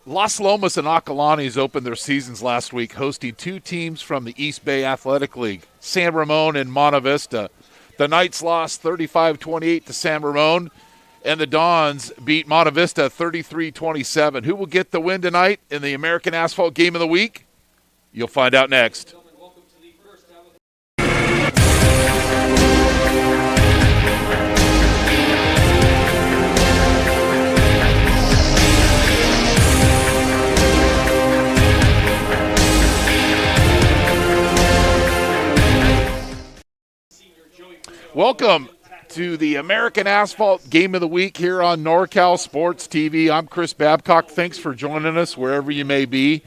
Las Lomas and Acalanes opened their seasons last week, hosting two teams from the East Bay Athletic League, San Ramon and Monte Vista. The Knights lost 35-28 to San Ramon, and the Dons beat Monte Vista 33-27. Who will get the win tonight in the American Asphalt Game of the Week? You'll find out next. Welcome to the American Asphalt Game of the Week here on NorCal Sports TV. I'm Chris Babcock. Thanks for joining us wherever you may be.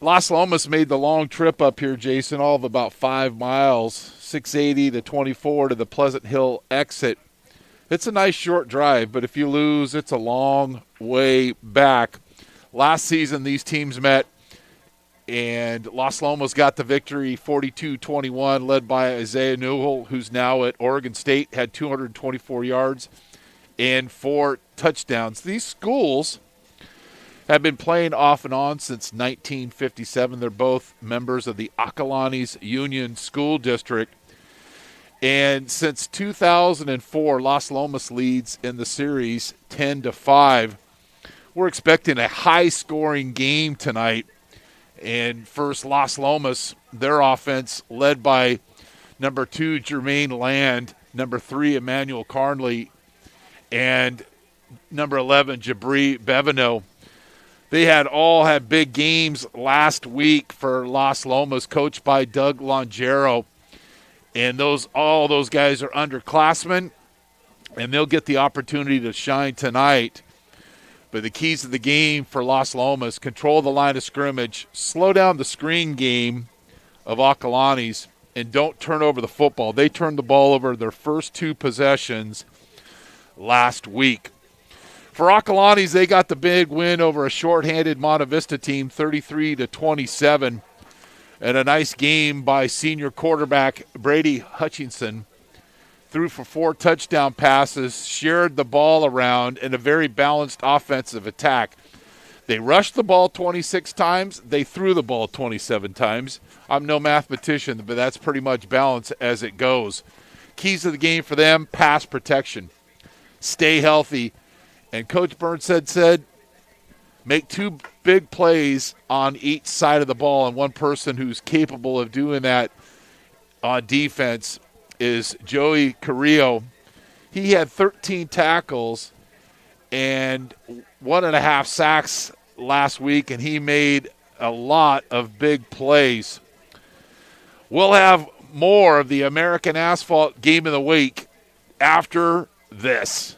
Las Lomas made the long trip up here, Jason, all of about 5 miles, 680 to 24 to the Pleasant Hill exit. It's a nice short drive, but if you lose, it's a long way back. Last season, these teams met, and Las Lomas got the victory 42-21, led by Isaiah Newell, who's now at Oregon State, had 224 yards and 4 touchdowns. These schools have been playing off and on since 1957. They're both members of the Acalanes Union School District. And since 2004, Las Lomas leads in the series 10-5. We're expecting a high-scoring game tonight. And first, Las Lomas, their offense led by number 2, Jermaine Land, number 3, Emmanuel Carnley, and number 11, Jabri Bevino. They all had big games last week for Las Lomas, coached by Doug Longero. And all those guys are underclassmen, and they'll get the opportunity to shine tonight. But the keys of the game for Las Lomas: control the line of scrimmage, slow down the screen game of Acalanes, and don't turn over the football. They turned the ball over their first 2 possessions last week. For Acalanes, they got the big win over a shorthanded Monte Vista team, 33-27. And a nice game by senior quarterback Brady Hutchinson. Threw for 4 touchdown passes, shared the ball around in a very balanced offensive attack. They rushed the ball 26 times. They threw the ball 27 times. I'm no mathematician, but that's pretty much balance as it goes. Keys of the game for them: pass protection, stay healthy. And Coach Burnside said, make 2 big plays on each side of the ball, and one person who's capable of doing that on defense is Joey Carrillo. He had 13 tackles and 1.5 sacks last week, and he made a lot of big plays. We'll have more of the American Asphalt Game of the Week after this.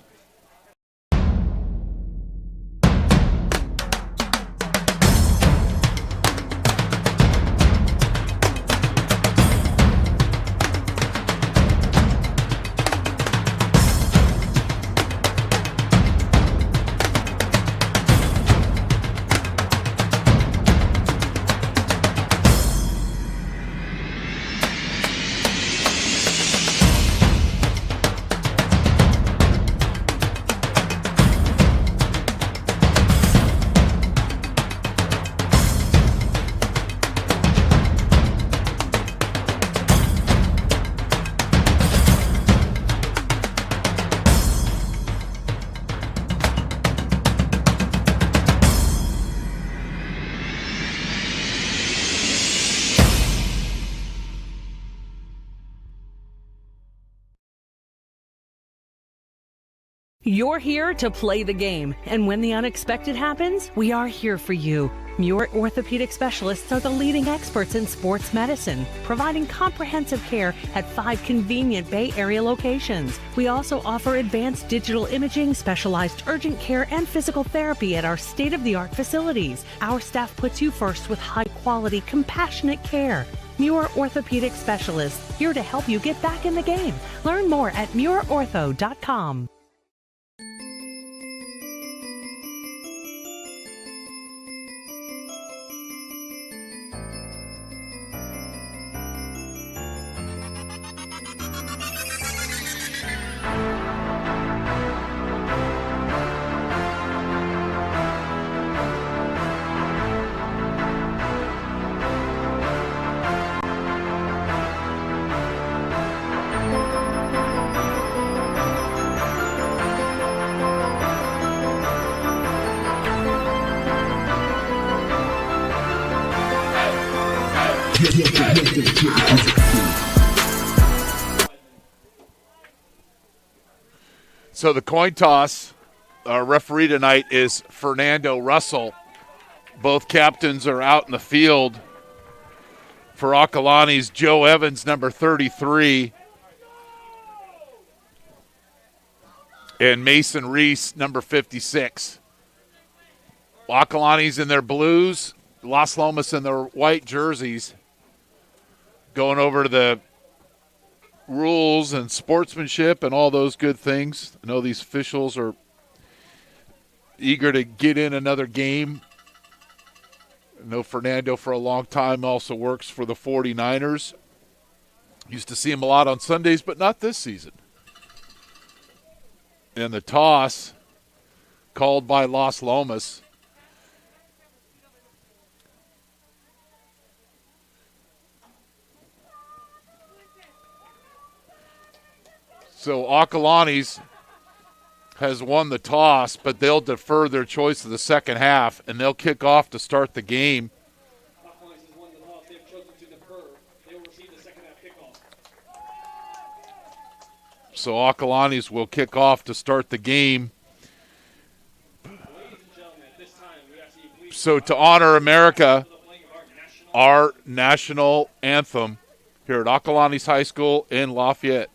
You're here to play the game, and when the unexpected happens, we are here for you. Muir Orthopedic Specialists are the leading experts in sports medicine, providing comprehensive care at 5 convenient Bay Area locations. We also offer advanced digital imaging, specialized urgent care, and physical therapy at our state-of-the-art facilities. Our staff puts you first with high-quality, compassionate care. Muir Orthopedic Specialists, here to help you get back in the game. Learn more at muirortho.com. So the coin toss, our referee tonight is Fernando Russell. Both captains are out in the field. For Acalanes, Joe Evans, number 33, and Mason Reese, number 56. Acalanes in their blues, Las Lomas in their white jerseys, going over to the rules and sportsmanship and all those good things. I know these officials are eager to get in another game. I know Fernando for a long time also works for the 49ers. Used to see him a lot on Sundays, but not this season. And the toss called by Las Lomas. So Acalanes has won the toss, but they'll defer their choice of the second half, and they'll kick off to start the game. Acalanes has won the toss. They've chosen to defer. They will receive the second half kickoff. So Acalanes will kick off to start the game. Ladies and gentlemen, at this time, we ask you please So to honor America, our national anthem here at Acalanes High School in Lafayette.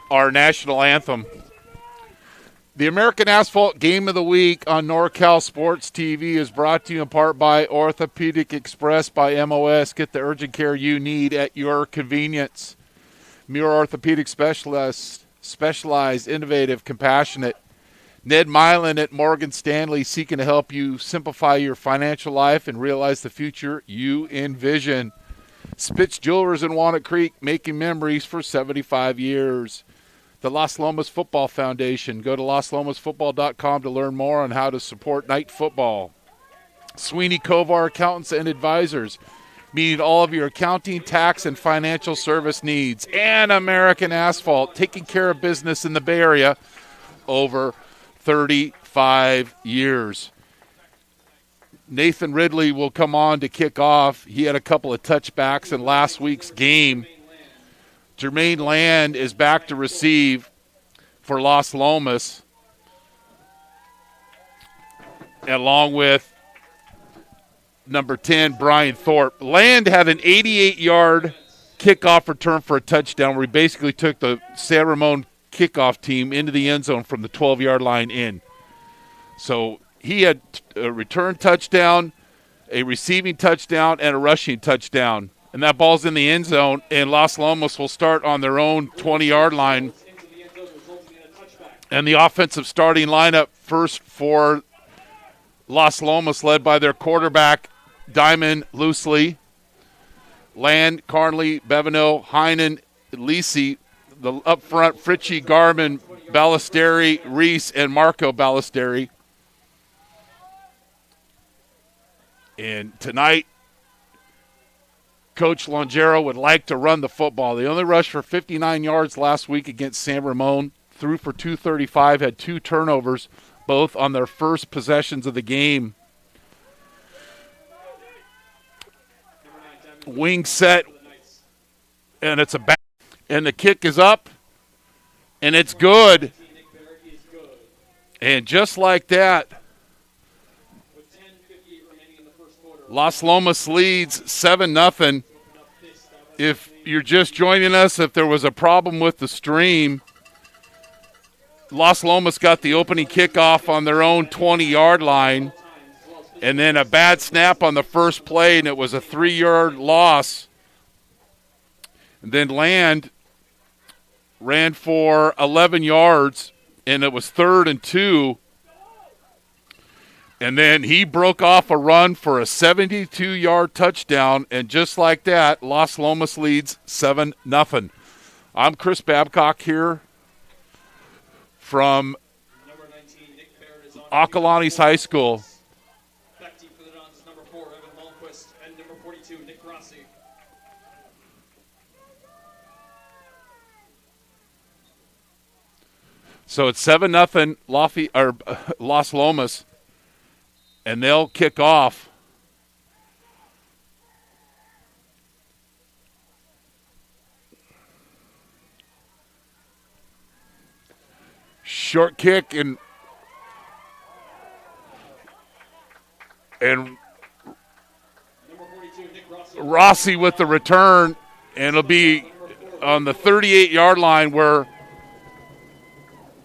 Our national anthem. The American Asphalt Game of the Week on NorCal Sports TV is brought to you in part by Orthopedic Express by MOS. Get the urgent care you need at your convenience. Muir Orthopedic Specialists, specialized, innovative, compassionate. Ned Milan at Morgan Stanley, seeking to help you simplify your financial life and realize the future you envision. Spitz Jewelers in Walnut Creek, making memories for 75 years. The Las Lomas Football Foundation. Go to LasLomasFootball.com to learn more on how to support night football. Sweeney Kovar Accountants and Advisors, meeting all of your accounting, tax, and financial service needs. And American Asphalt, taking care of business in the Bay Area over 35 years. Nathan Ridley will come on to kick off. He had a couple of touchbacks in last week's game. Jermaine Land is back to receive for Las Lomas, along with number 10, Brian Thorpe. Land had an 88-yard kickoff return for a touchdown where he basically took the San Ramon kickoff team into the end zone from the 12-yard line in. So he had a return touchdown, a receiving touchdown, and a rushing touchdown. And that ball's in the end zone, and Las Lomas will start on their own 20-yard line. And the offensive starting lineup first for Las Lomas, led by their quarterback, Diamond Loosely, Land, Carnley, Bevino, Heinen, Lisi. The up front, Fritchie, Garman, Ballesteri, Reese, and Marco Ballesteri. And tonight, Coach Longero would like to run the football. They only rushed for 59 yards last week against San Ramon, threw for 235, had 2 turnovers, both on their first possessions of the game. Wing set, and it's a back, and the kick is up, and it's good. And just like that, Las Lomas leads 7-0. If you're just joining us, if there was a problem with the stream, Las Lomas got the opening kickoff on their own 20-yard line, and then a bad snap on the first play, and it was a 3-yard loss. And then Land ran for 11 yards, and it was 3rd and 2. And then he broke off a run for a 72-yard touchdown, and just like that, Las Lomas leads 7-0. I'm Chris Babcock here from Acalanes High School. So it's 7-0 Las Lomas, and they'll kick off. Short kick and Number 42, Nick Rossi. Rossi with the return, and it'll be on the 38-yard line where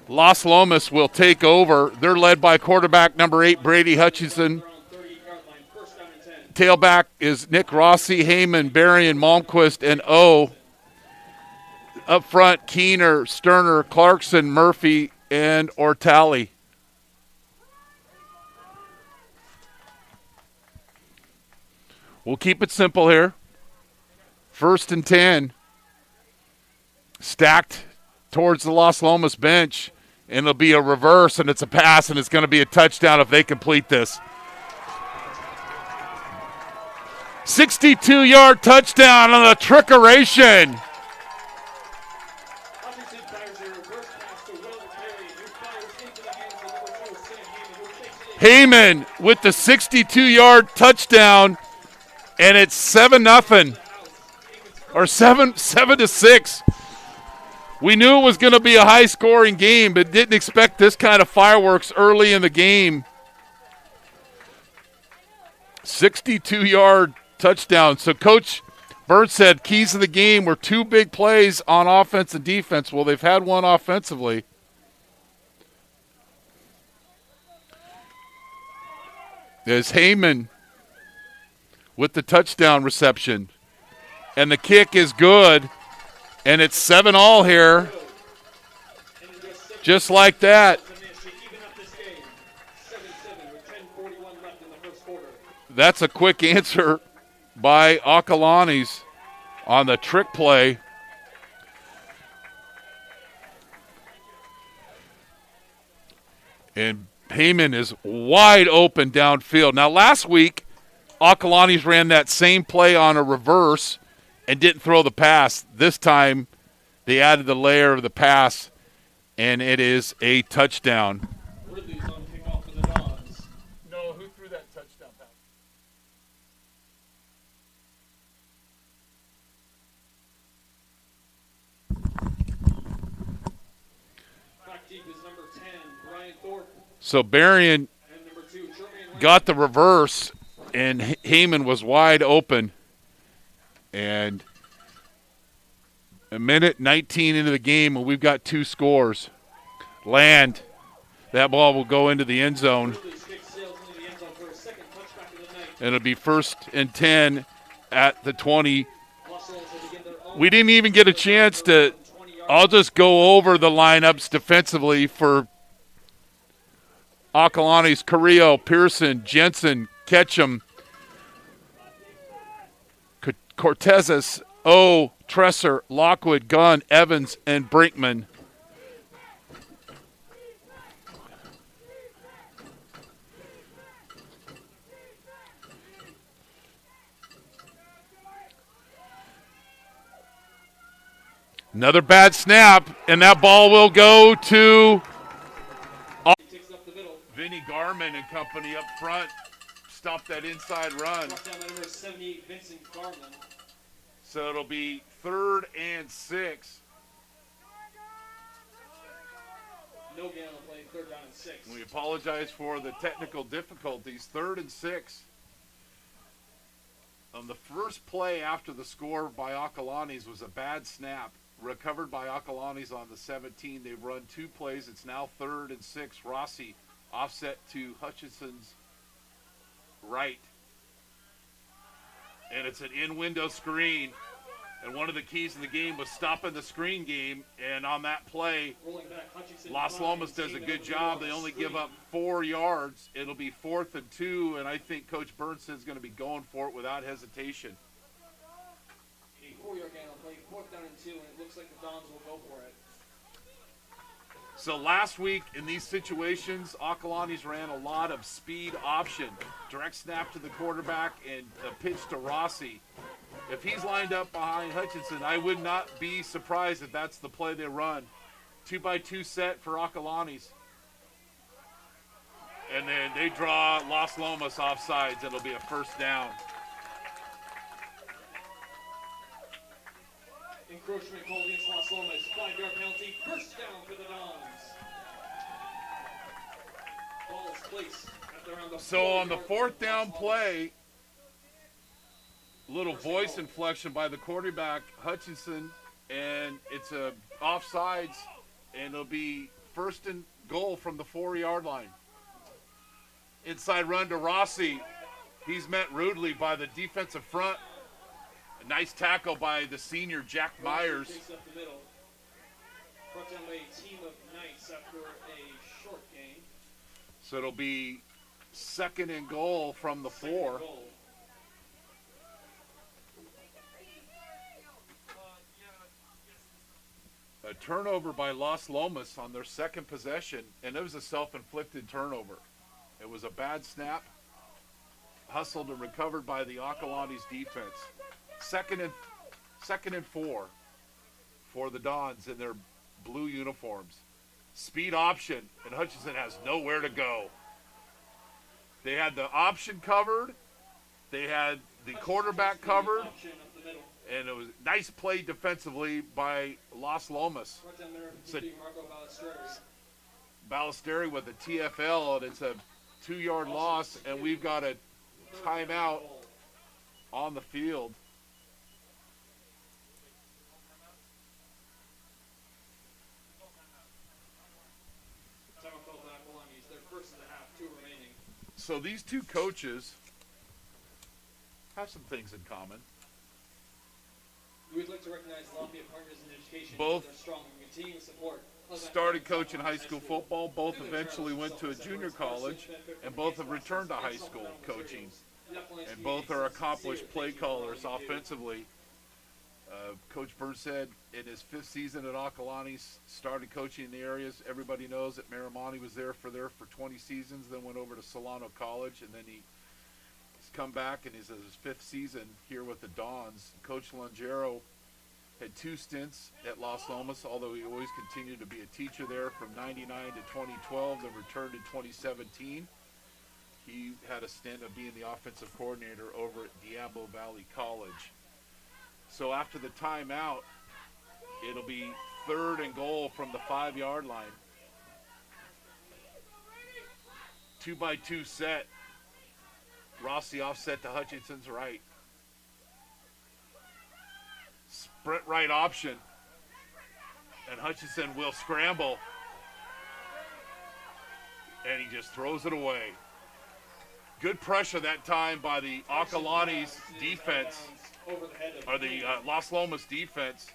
Las Lomas will take over. They're led by quarterback number 8, Brady Hutchinson. Around 38-yard line, first down and 10. Tailback is Nick Rossi, Heyman, Berrien, Malmquist, and O. Up front, Keener, Sterner, Clarkson, Murphy, and Ortali. We'll keep it simple here. 1st and 10. Stacked towards the Las Lomas bench. And it'll be a reverse, and it's a pass, and it's going to be a touchdown if they complete this. 62-yard touchdown on the trickeration. Hutchinson fires a reverse pass to Will Terry, who fires into the hands of number 2, Sam Heyman, who takes it in. Heyman with the 62-yard touchdown, and it's 7-0 or 7-6. We knew it was going to be a high-scoring game, but didn't expect this kind of fireworks early in the game. 62-yard touchdown. So Coach Bird said keys of the game were 2 big plays on offense and defense. Well, they've had one offensively. There's Heyman with the touchdown reception. And the kick is good. And it's 7-all here. Just like that. To even up this game, 7-7 with 10:41 left in the first quarter. That's a quick answer by Acalanes on the trick play. And Heyman is wide open downfield. Now, last week, Acalanes ran that same play on a reverse and didn't throw the pass. This time, they added the layer of the pass, and it is a touchdown. Ridley's on kickoff for the Dons. No, who threw that touchdown pass? Back deep is number 10, Brian Thorpe, So Berrien and number 2, Jermaine got the reverse, and Heyman was wide open. And a minute 19 into the game, and we've got 2 scores. Land. That ball will go into the end zone. Ridley's kick sails into the end zone for his second touchback of the night. And it'll be 1st and 10 at the 20. Los Angeles will begin their own We didn't even get a chance to – 20-yard I'll just go over the lineups defensively for Acalanes, Carrillo, Pearson, Jensen, Ketchum, Cortezes, O, Tresser, Lockwood, Gunn, Evans, and Brinkman. Another bad snap, and that ball will go to takes it up the middle. Vinny Garman and company up front. Stop that inside run. Brought down by number 78, Vincent Garland. So it'll be 3rd and 6. No gain on the play, 3rd down and 6. We apologize for the technical difficulties. 3rd and 6. The first play after the score by Acalanes was a bad snap. Recovered by Acalanes on the 17. They've run 2 plays. It's now 3rd and 6. Rossi offset to Hutchinson's right. And it's an in-window screen. And one of the keys in the game was stopping the screen game. And on that play, Rolling back, Hutchinson Las Lomas does a good job. They only give up 4 yards. It'll be 4th and 2, and I think Coach Bernstein's going to be going for it without hesitation. A 4-yard gain on the play, 4th down and 2, and it looks like the Dons will go for it. So last week in these situations, Acalanes ran a lot of speed option. Direct snap to the quarterback and a pitch to Rossi. If he's lined up behind Hutchinson, I would not be surprised if that's the play they run. 2x2 set for Acalanes. And then they draw Los Lomas offsides. It'll be a first down. Encroachment called against Los Lomas. 5-yard penalty. First down for the Dons. Ball is placed at around the So on the fourth down play, little voice inflection by the quarterback, Hutchinson, and it's a offsides, and it'll be first and goal from the 4-yard line. Inside run to Rossi. He's met rudely by the defensive front. A nice tackle by the senior Jack Myers. Takes up the middle. Brought down by a team of Knights after a short game. So it'll be second and goal from the 4. Goal. A turnover by Los Lomas on their second possession, and it was a self-inflicted turnover. It was a bad snap, hustled and recovered by the Acalanes defense. Second and 4 for the Dons in their blue uniforms. Speed option, and Hutchinson has nowhere to go. They had the option covered. They had the quarterback covered. And it was a nice play defensively by Los Lomas. Ballesteri with a TFL, and it's a 2-yard loss, and we've got a timeout on the field. So these two coaches have some things in common. We would like to recognize Lafayette Partners in Education Both for their strong and continuing support. started coaching high school football. Both eventually went to a junior college, and both have returned to high school coaching. And both are accomplished play callers offensively. Coach Burnshead, in his 5th season at Acalanes, started coaching in the areas. Everybody knows that Miramani was there for 20 seasons, then went over to Solano College, and then he's come back and he's in his 5th season here with the Dons. Coach Langero had 2 stints at Los Lomas, although he always continued to be a teacher there from 99 to 2012, then returned in 2017. He had a stint of being the offensive coordinator over at Diablo Valley College. So after the timeout, it'll be third and goal from the 5-yard line. 2x2 set. Rossi offset to Hutchinson's right. Sprint right option. And Hutchinson will scramble. And he just throws it away. Good pressure that time by the Acalanes defense, or the Los Lomas defense.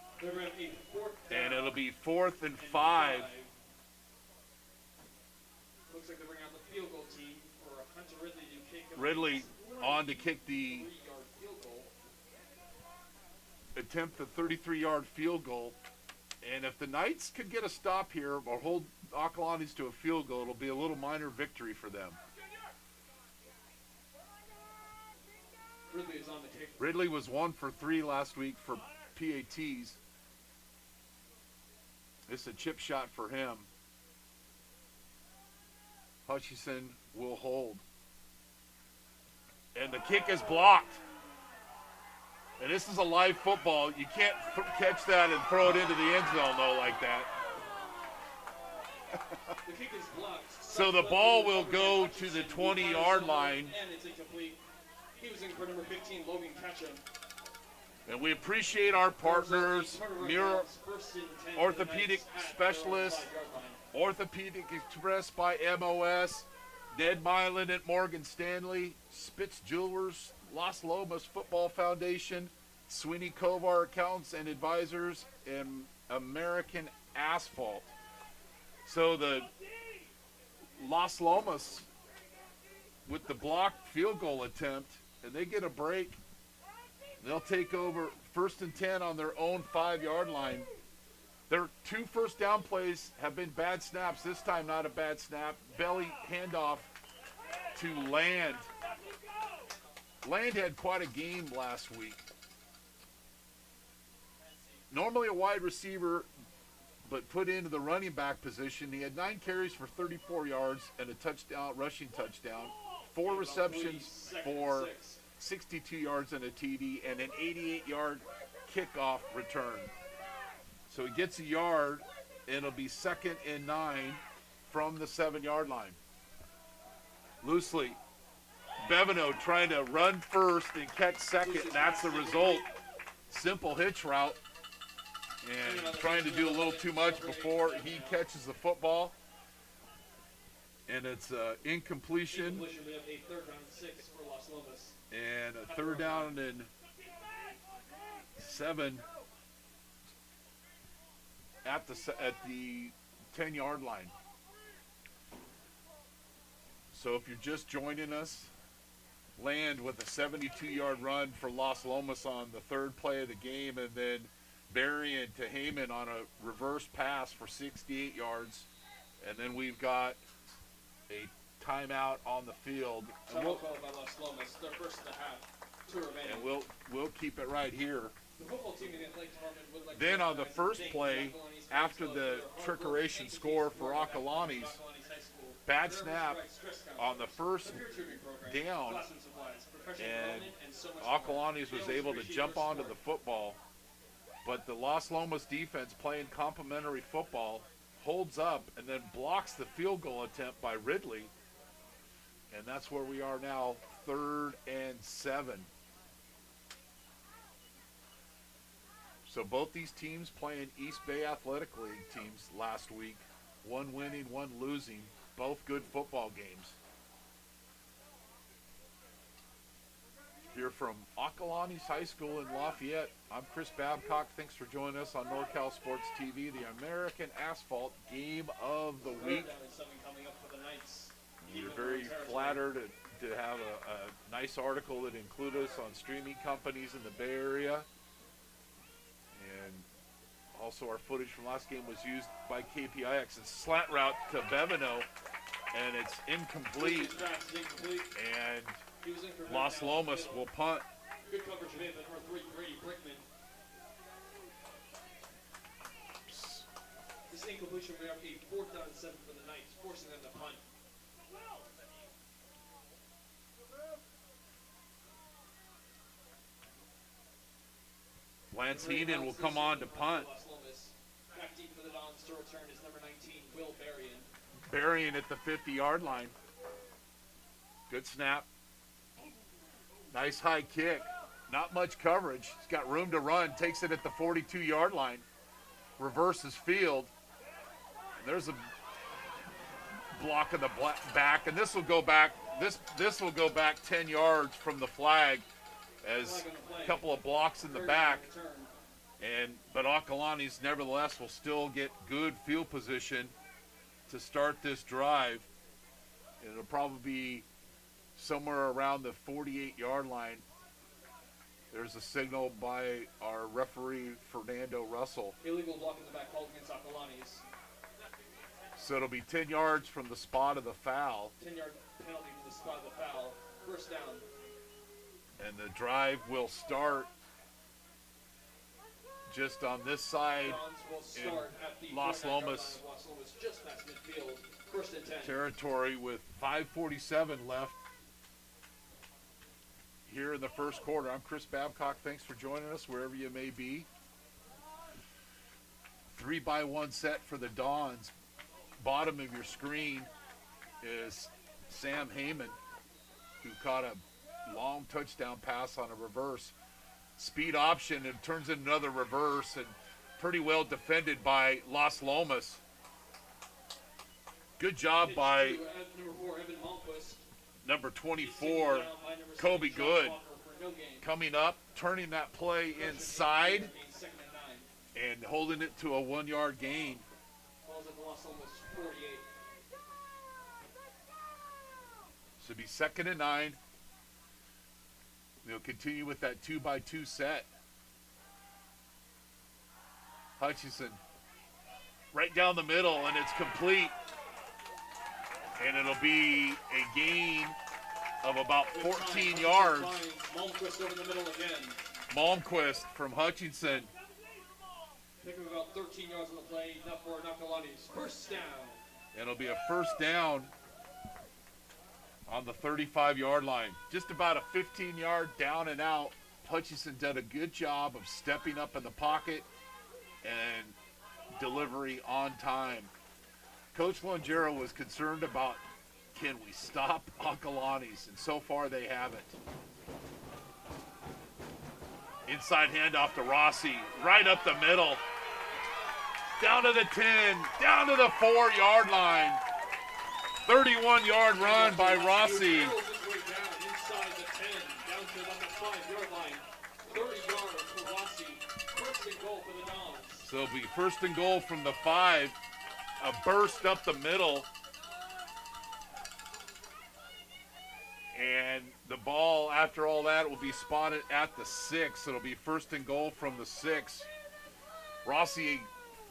And it'll be 4th and 5. Looks like they bring out the field goal team for Hunter Ridley to kick. Ridley on to kick the attempt the 33-yard field goal. And if the Knights could get a stop here or hold Acalanes to a field goal, it'll be a little minor victory for them. Ridley is on the kick. Ridley was 1 for 3 last week for PATs. This is a chip shot for him. Hutchinson will hold. And the kick is blocked. And this is a live football. You can't catch that and throw it into the end zone, though, like that. The kick is blocked. So the ball will go to the 20-yard line. And it's incomplete. He was in for number 15, Logan Ketchum. And we appreciate our partners, Muir Orthopedic Specialists, Orthopedic Express by MOS, Ned Milan at Morgan Stanley, Spitz Jewelers, Los Lomas Football Foundation, Sweeney Kovar Accountants and Advisors, and American Asphalt. So the Los Lomas with the blocked field goal attempt, and they get a break. They'll take over 1st and 10 on their own 5-yard line. Their 2 first down plays have been bad snaps. This time not a bad snap. Belly handoff to Land. Land had quite a game last week. Normally a wide receiver but put into the running back position. He had 9 carries for 34 yards and a touchdown, rushing touchdown, 4 receptions for 62 yards and a TD, and an 88-yard kickoff return. So he gets a yard, and it'll be 2nd and 9 from the 7-yard line. Loosely, Bevino trying to run first and catch second. That's the result. Simple hitch route. And trying to do a little too much before he catches the football. And it's incompletion. We have a 3rd down and 6 for Los Lomas. And a 3rd down and 7 at the 10-yard line. So if you're just joining us, Land with a 72-yard run for Los Lomas on the 3rd play of the game, and then Berrien to Heyman on a reverse pass for 68 yards. And then we've got a timeout on the field. Timeout called by Los Lomas. Their first of the half. 2 remaining. And we'll keep it right here. The football team in the athletic department would like Then to on the first play, after the trickeration score for Acalanes, bad snap on the first down, and Acalanes was able to jump onto the football, but the Los Lomas defense playing complementary football holds up and then blocks the field goal attempt by Ridley, and that's where we are now, 3rd and 7. So both these teams playing East Bay Athletic League teams last week, one winning, one losing, both good football games. Here from Acalanes High School in Lafayette, I'm Chris Babcock. Thanks for joining us on NorCal Sports TV, the American Asphalt Game of the Week. We're very flattered to have a nice article that includes us on streaming companies in the Bay Area. And also our footage from last game was used by KPIX. It's slant route to Bevino, and it's incomplete. And Los Lomas will punt. Good coverage made by number 3, Brady Brickman. This incompletion will have a 4th down and 7 for the Knights, forcing them to punt. Lance Heenan will come on to punt. Back deep for the Dons to return is number 19, Will Berrien. Berrien at the 50-yard line. Good snap. Nice high kick. Not much coverage. He's got room to run. Takes it at the 42-yard line. Reverses field. There's a block in the back, and this will go back. This will go back 10 yards from the flag, as a couple of blocks in the back. But Acalanes nevertheless will still get good field position to start this drive. It'll probably be somewhere around the 48-yard line. There's a signal by our referee, Fernando Russell. Illegal block in the back called against Acalanes. So it'll be 10 yards from the spot of the foul. 10-yard penalty from the spot of the foul. First down. And the drive will start just on this side in Los Lomas just past midfield. First and 10. Territory with 5:47 left here in the first quarter. I'm Chris Babcock. Thanks for joining us wherever you may be. 3-by-1 set for the Dons. Bottom of your screen is Sam Heyman, who caught a long touchdown pass on a reverse. Speed option, and turns in another reverse, and pretty well defended by Los Lomas. Good job by number 24, Kobe Good, coming up, turning that play inside, and holding it to a 1-yard gain. So it'll be 2nd and 9. They'll continue with that 2-by-2 set. Hutchinson right down the middle, and it's complete. And it'll be a gain of about 14 yards. Malmquist over the middle again. Malmquist from Hutchinson. Pick up about 13 yards on the play. Enough for Acalanes. First down. It'll be a first down on the 35-yard line. Just about a 15-yard down and out. Hutchinson did a good job of stepping up in the pocket and delivery on time. Coach Longero was concerned about, can we stop Acalanes? And so far they haven't. Inside handoff to Rossi, right up the middle. Down to the 10, down to the 4-yard line. 31-yard run by Rossi. Inside the 10, down to about the 5-yard line. 30 yards for Rossi. First and goal for the Dons. So it'll be first and goal from the 5. A burst up the middle. And the ball, after all that, will be spotted at the 6. It'll be first and goal from the 6. Rossi,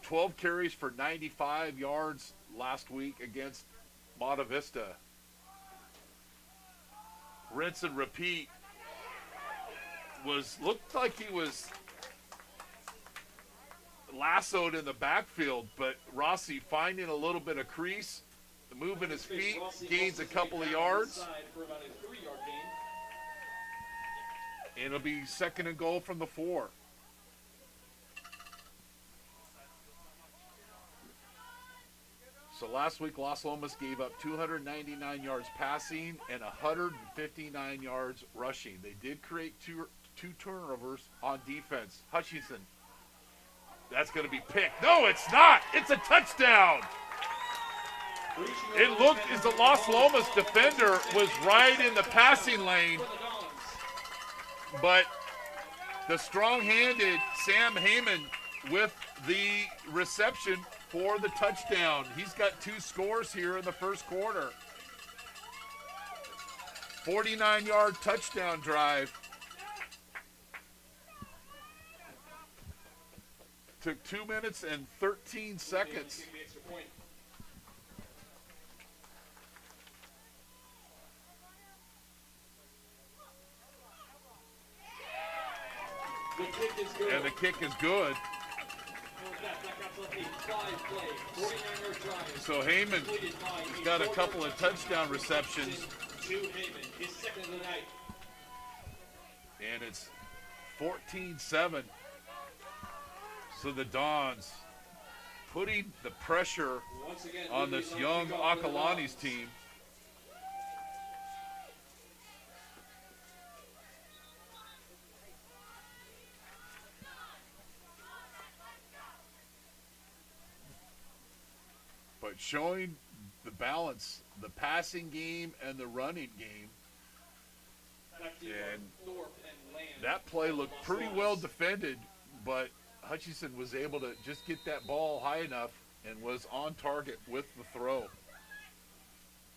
12 carries for 95 yards last week against Monta Vista. Rinse and repeat. Looked like he was lassoed in the backfield, but Rossi finding a little bit of crease, moving his feet, gains a couple of yards. And it'll be second and goal from the 4. So last week, Las Lomas gave up 299 yards passing and 159 yards rushing. They did create two turnovers on defense. Hutchinson, that's going to be picked. No, it's not. It's a touchdown. It looked as the Las Lomas defender was right in the passing lane, but the strong-handed Sam Heyman with the reception for the touchdown. He's got 2 scores here in the first quarter. 49-yard touchdown drive. Took 2 minutes and 13 seconds. And the kick is good. So Heyman has got a couple of touchdown receptions. And it's 14-7. So the Dons putting the pressure on this young Acalanes team. But showing the balance, the passing game and the running game. And that play looked pretty well defended, but Hutchinson was able to just get that ball high enough and was on target with the throw.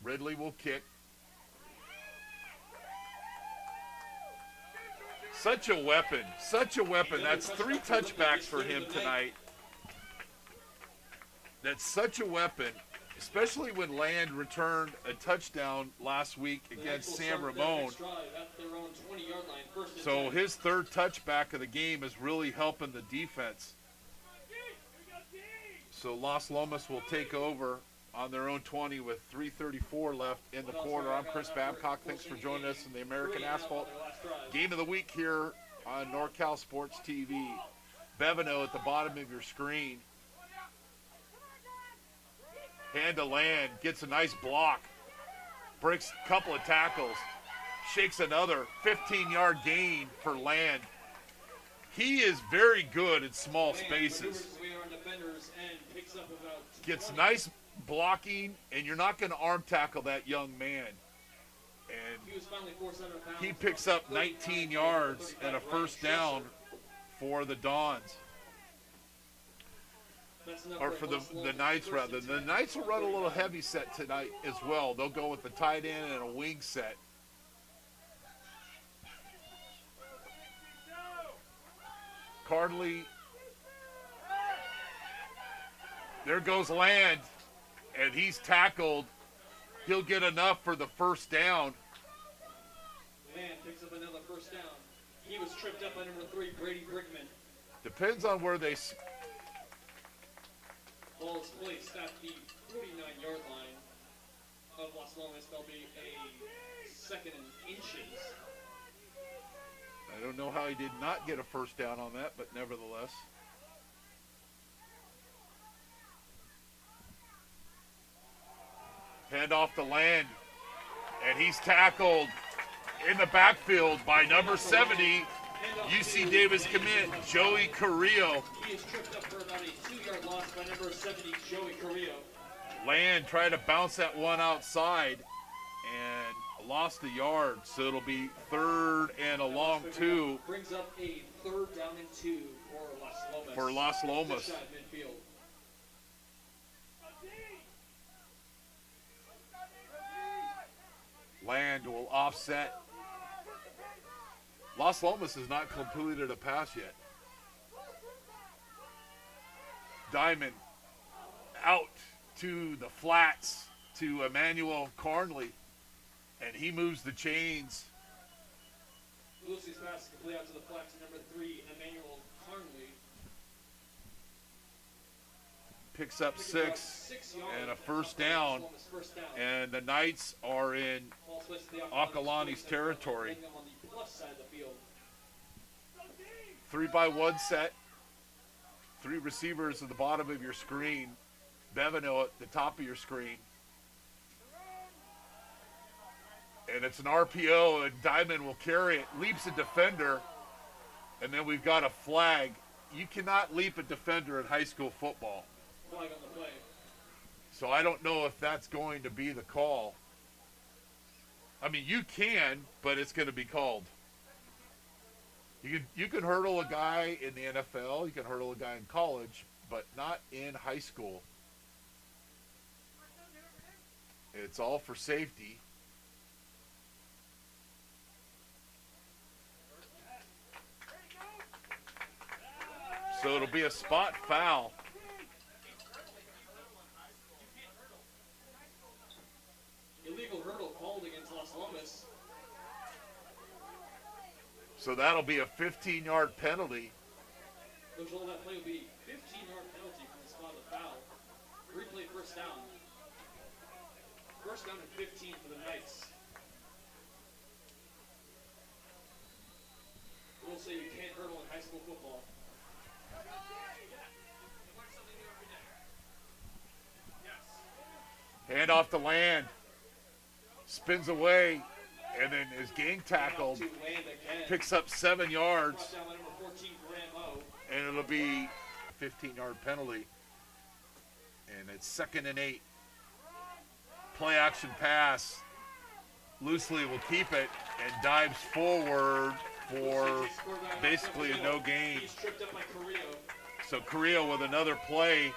Ridley will kick. Such a weapon, such a weapon. That's 3 touchbacks for him tonight. That's such a weapon, especially when Land returned a touchdown last week against San Ramon. So his 3rd touchback of the game is really helping the defense. So Las Lomas will take over on their own 20 with 3:34 left in the quarter. I'm Chris Babcock. Thanks for joining us in the American Asphalt Game of the Week here on NorCal Sports TV. Bevino at the bottom of your screen. Hand to Land, gets a nice block, breaks a couple of tackles, shakes another 15-yard gain for Land. He is very good in small spaces. Gets nice blocking, and you're not going to arm tackle that young man. And he picks up 19 yards and a first down for the Dons. Or for the Knights, rather. The Knights will run a little heavy set tonight as well. They'll go with the tight end and a wing set. Cardley. There goes Land, and he's tackled. He'll get enough for the first down. Land picks up another first down. He was tripped up by number 3, Brady Brickman. Depends on where they Ball is placed at the 49-yard line of Las Lomas. There'll be a second and inches. I don't know how he did not get a first down on that, but nevertheless. Hand off the Land, and he's tackled in the backfield by number 70, UC Davis commit, Joey Carrillo. He is tripped up for about a 2-yard loss by number 70, Joey Carrillo. Land tried to bounce that one outside and lost a yard, so it'll be 3rd and a long 2. Brings up a 3rd down and 2 for Las Lomas. For Las Lomas. Just shot midfield. Land will offset. Las Lomas has not completed a pass yet. Diamond out to the flats to Emmanuel Carnley, and he moves the chains. Lucy's pass is complete out to the flat to number 3, Emmanuel Carnley. Picks up 6 and a first down, and the Knights are in Acalanes territory. 3-by-1 set. 3 receivers at the bottom of your screen. Bevino at the top of your screen. And it's an RPO, and Diamond will carry it. Leaps a defender, and then we've got a flag. You cannot leap a defender in high school football. Flag on the play. So I don't know if that's going to be the call. I mean, you can, but it's going to be called. You can hurdle a guy in the NFL, you can hurdle a guy in college, but not in high school. It's all for safety. So it'll be a spot foul. Illegal hurdle called against Las Lomas. So that'll be a 15-yard penalty. The result of that play will be 15-yard penalty from the spot of the foul. Replay first down. First down and 15 for the Knights. We'll say you can't hurdle in high school football. Hand off the Land. Spins away, and then is gang tackled. Picks up 7 yards, and it'll be a 15-yard penalty. And it's 2nd and 8. Play action pass. Loosely will keep it and dives forward for basically a no gain. So Carrillo with another play,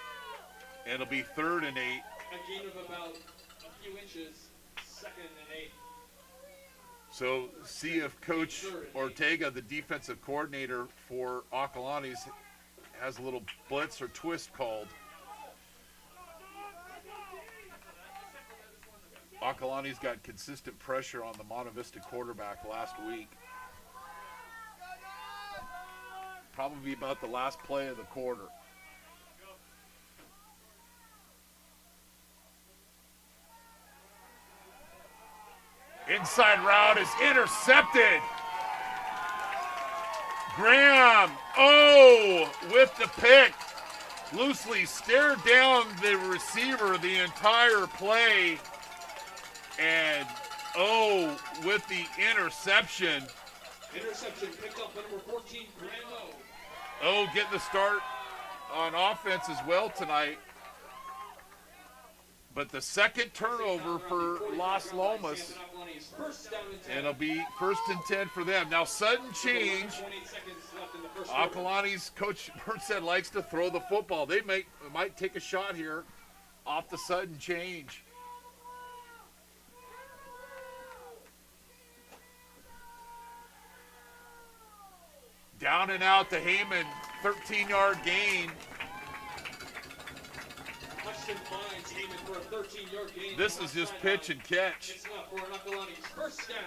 and it'll be 3rd and 8. A gain of about a few inches, 2nd and 8. So see if Coach Ortega, the defensive coordinator for Acalanes, has a little blitz or twist called. Acalanes got consistent pressure on the Monte Vista quarterback last week. Probably about the last play of the quarter. Inside route is intercepted. Graham, with the pick. Loosely stared down the receiver the entire play. And with the interception. Interception picked up by number 14, Graham Getting the start on offense as well tonight. But the second turnover for Las Lomas, and it'll be 1st and 10 for them. Now, sudden change. Acalanes coach Burnstead likes to throw the football. They might take a shot here off the sudden change. Down and out to Heyman, 13-yard gain. Finds Heyman for a 13-yard gain. This is just pitch and catch. It's not for an Acalanes first down.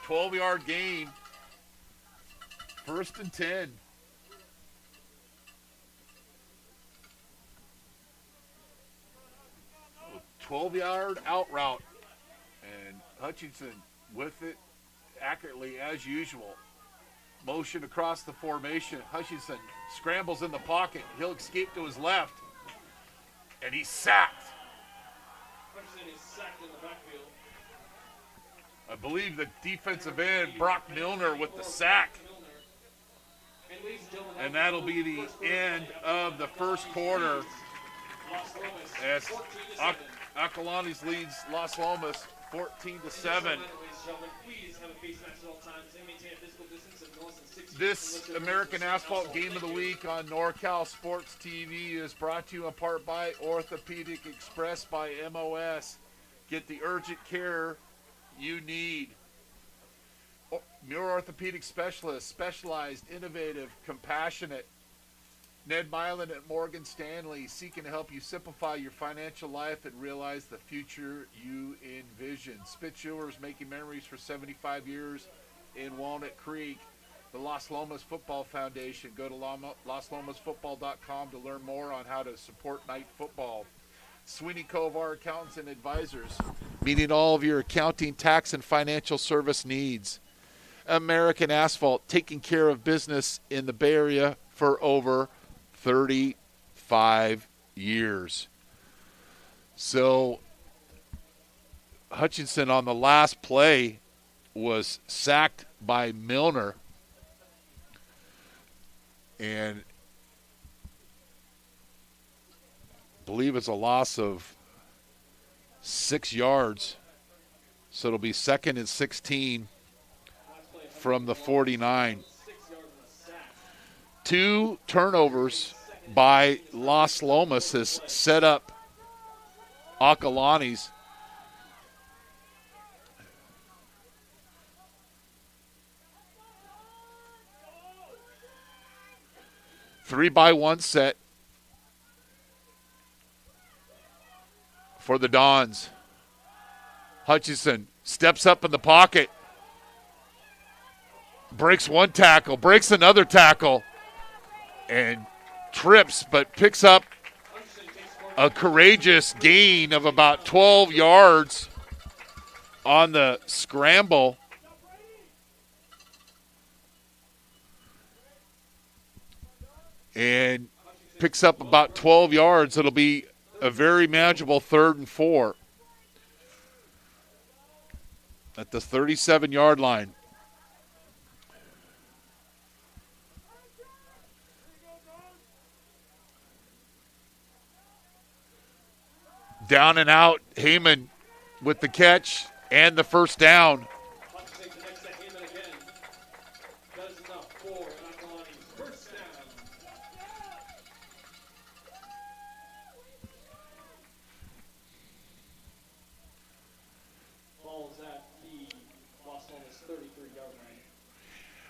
12-yard gain. First and 10. A 12-yard out route. And Hutchinson with it accurately as usual. Motion across the formation. Hutchinson scrambles in the pocket. He'll escape to his left. And he's sacked. Hutchinson is sacked in the backfield. I believe the defensive end, Brock Milner, with the sack. And that'll be the end of the first quarter as Acalanes leads Las Lomas 14-7. This American Asphalt Game of the Week on NorCal Sports TV is brought to you in part by Orthopedic Express by MOS. Get the urgent care you need. Muir Orthopedic Specialists, specialized, innovative, compassionate. Ned Milan at Morgan Stanley, seeking to help you simplify your financial life and realize the future you envision. Spitzheuer's making memories for 75 years in Walnut Creek. The Las Lomas Football Foundation. Go to LasLomasFootball.com to learn more on how to support night football. Sweeney Kovar Accountants and Advisors, meeting all of your accounting, tax, and financial service needs. American Asphalt, taking care of business in the Bay Area for over 35 years. So Hutchinson on the last play was sacked by Milner. And I believe it's a loss of 6 yards. So it'll be 2nd and 16 from the 49. 2 turnovers by Las Lomas has set up Acalanes. Three by one set for the Dons. Hutchinson steps up in the pocket. Breaks one tackle, breaks another tackle, and trips, but picks up a courageous gain of about 12 yards on the scramble. And picks up about 12 yards. It'll be a very manageable 3rd and 4 at the 37-yard line. Down and out, Heyman with the catch and the first down.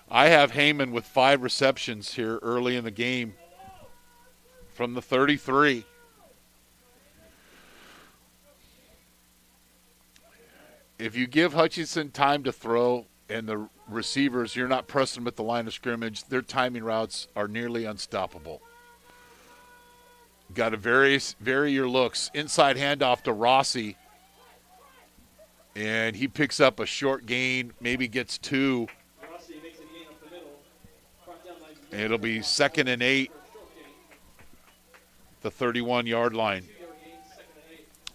I have Heyman with 5 receptions here early in the game from the 33. If you give Hutchinson time to throw and the receivers, you're not pressing them at the line of scrimmage, their timing routes are nearly unstoppable. Got to vary your looks. Inside handoff to Rossi. And he picks up a short gain, maybe gets 2. And it'll be 2nd and 8, the 31-yard line.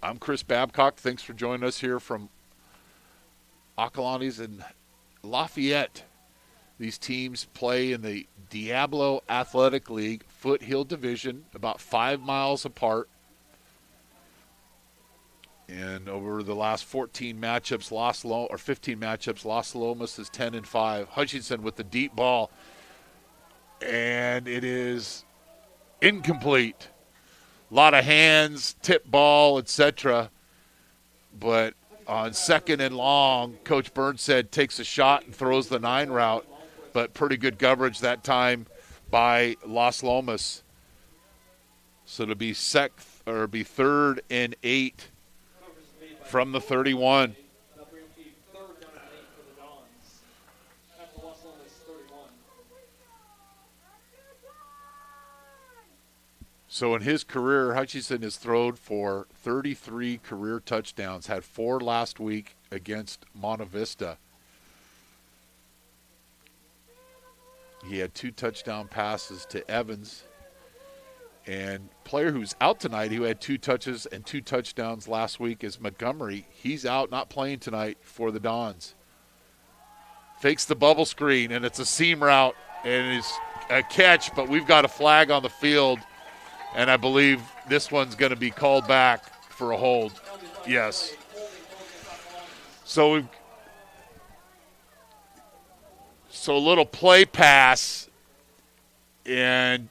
I'm Chris Babcock. Thanks for joining us here from Acalanes and Lafayette. These teams play in the Diablo Athletic League Foothill Division, about 5 miles apart. And over the last 15 matchups, Las Lomas is 10-5. Hutchinson with the deep ball. And it is incomplete. A lot of hands, tip ball, etc. But on 2nd and long, Coach Burnshead takes a shot and throws the 9 route. But pretty good coverage that time by Las Lomas. So it'll be 3rd and 8 from the 31. So in his career, Hutchinson has thrown for 33 career touchdowns, had 4 last week against Monte Vista. He had 2 touchdown passes to Evans. And player who's out tonight, who had 2 touches and 2 touchdowns last week, is Montgomery. He's out, not playing tonight for the Dons. Fakes the bubble screen, and it's a seam route, and it's a catch, but we've got a flag on the field, and I believe this one's going to be called back for a hold. Yes. So a little play pass, and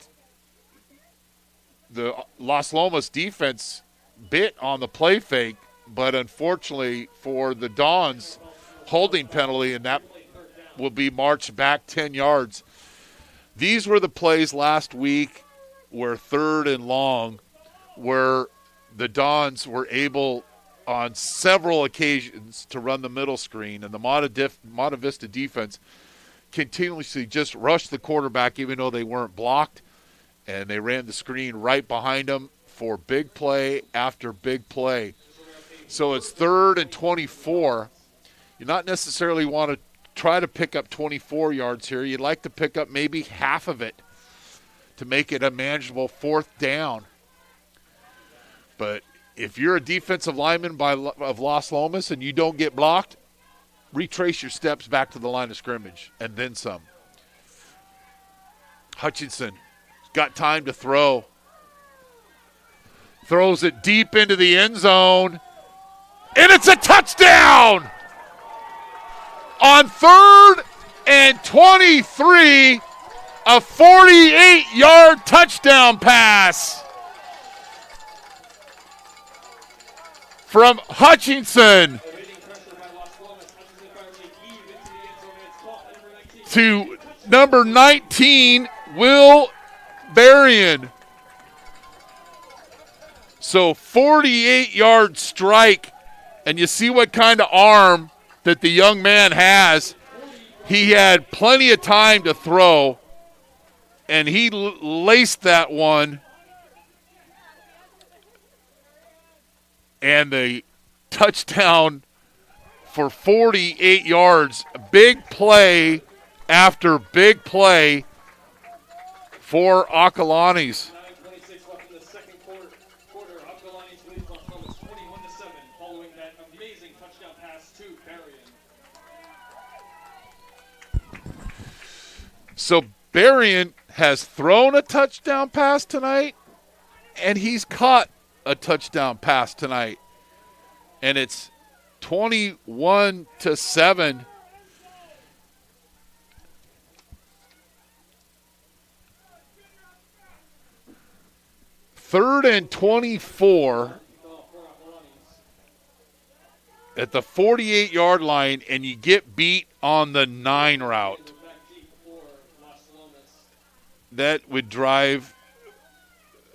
the Las Lomas defense bit on the play fake, but unfortunately for the Dons, holding penalty, and that will be marched back 10 yards. These were the plays last week where 3rd and long, where the Dons were able on several occasions to run the middle screen, and the Monte Vista defense continuously just rushed the quarterback even though they weren't blocked, and they ran the screen right behind them for big play after big play. So it's 3rd and 24. You not necessarily want to try to pick up 24 yards here. You'd like to pick up maybe half of it to make it a manageable 4th down. But if you're a defensive lineman of Las Lomas and you don't get blocked, retrace your steps back to the line of scrimmage and then some. Hutchinson got time to throw. Throws it deep into the end zone. And it's a touchdown! On 3rd and 23, a 48-yard touchdown pass from Hutchinson to number 19, Will Berrien. So 48-yard strike, and you see what kind of arm that the young man has. He had plenty of time to throw, and he laced that one. And the touchdown for 48 yards. Big play after big play for Acalanes. 9:26 left in the second quarter. Acalanes lead Las Lomas 21-7 following that amazing touchdown pass to Berrien. So Berrien has thrown a touchdown pass tonight, and he's caught a touchdown pass tonight. And it's 21-7. Third and 24 at the 48-yard line, and you get beat on the 9 route. That would drive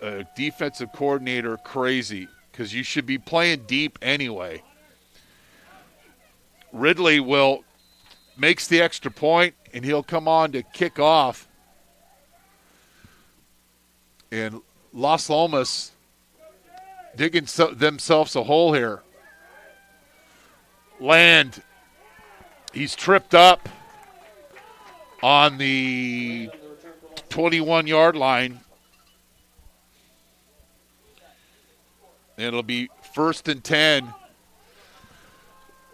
a defensive coordinator crazy because you should be playing deep anyway. Ridley makes the extra point, and he'll come on to kick off. And Las Lomas digging themselves a hole here. Land, he's tripped up on the 21-yard line. And it'll be 1st and 10.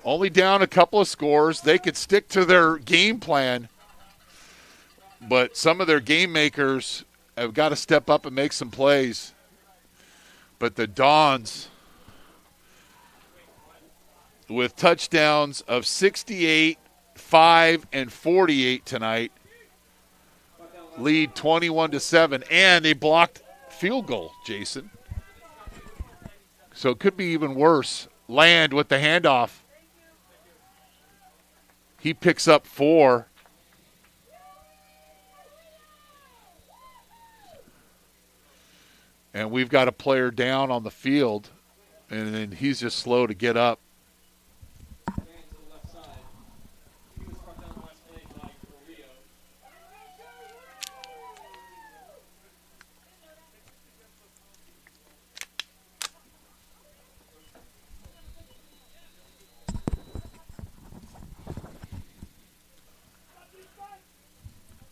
Only down a couple of scores. They could stick to their game plan, but some of their game makers have got to step up and make some plays. But the Dons, with touchdowns of 68, 5, and 48 tonight, lead 21-7, and they blocked field goal, Jason. So it could be even worse. Land with the handoff. He picks up 4. And we've got a player down on the field, and then he's just slow to get up.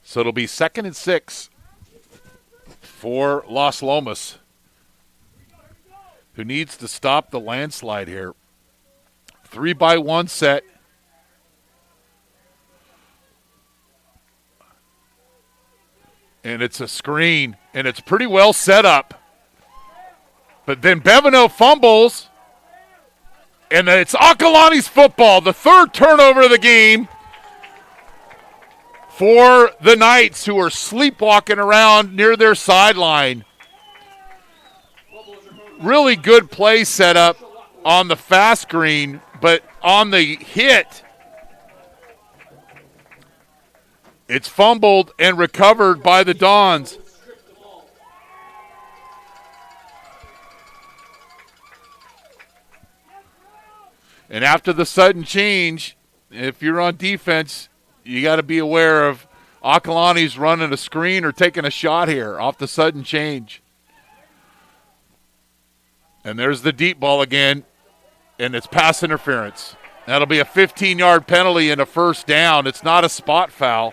So it'll be 2nd and 6 for Las Lomas, who needs to stop the landslide here. 3-by-1 set. And it's a screen, and it's pretty well set up. But then Bevino fumbles, and it's Acalanes football, the 3rd turnover of the game for the Knights, who are sleepwalking around near their sideline. Really good play set up on the fast screen, but on the hit, it's fumbled and recovered by the Dons. And after the sudden change, if you're on defense, you got to be aware of Acalanes running a screen or taking a shot here off the sudden change. And there's the deep ball again, and it's pass interference. That'll be a 15-yard penalty and a first down. It's not a spot foul.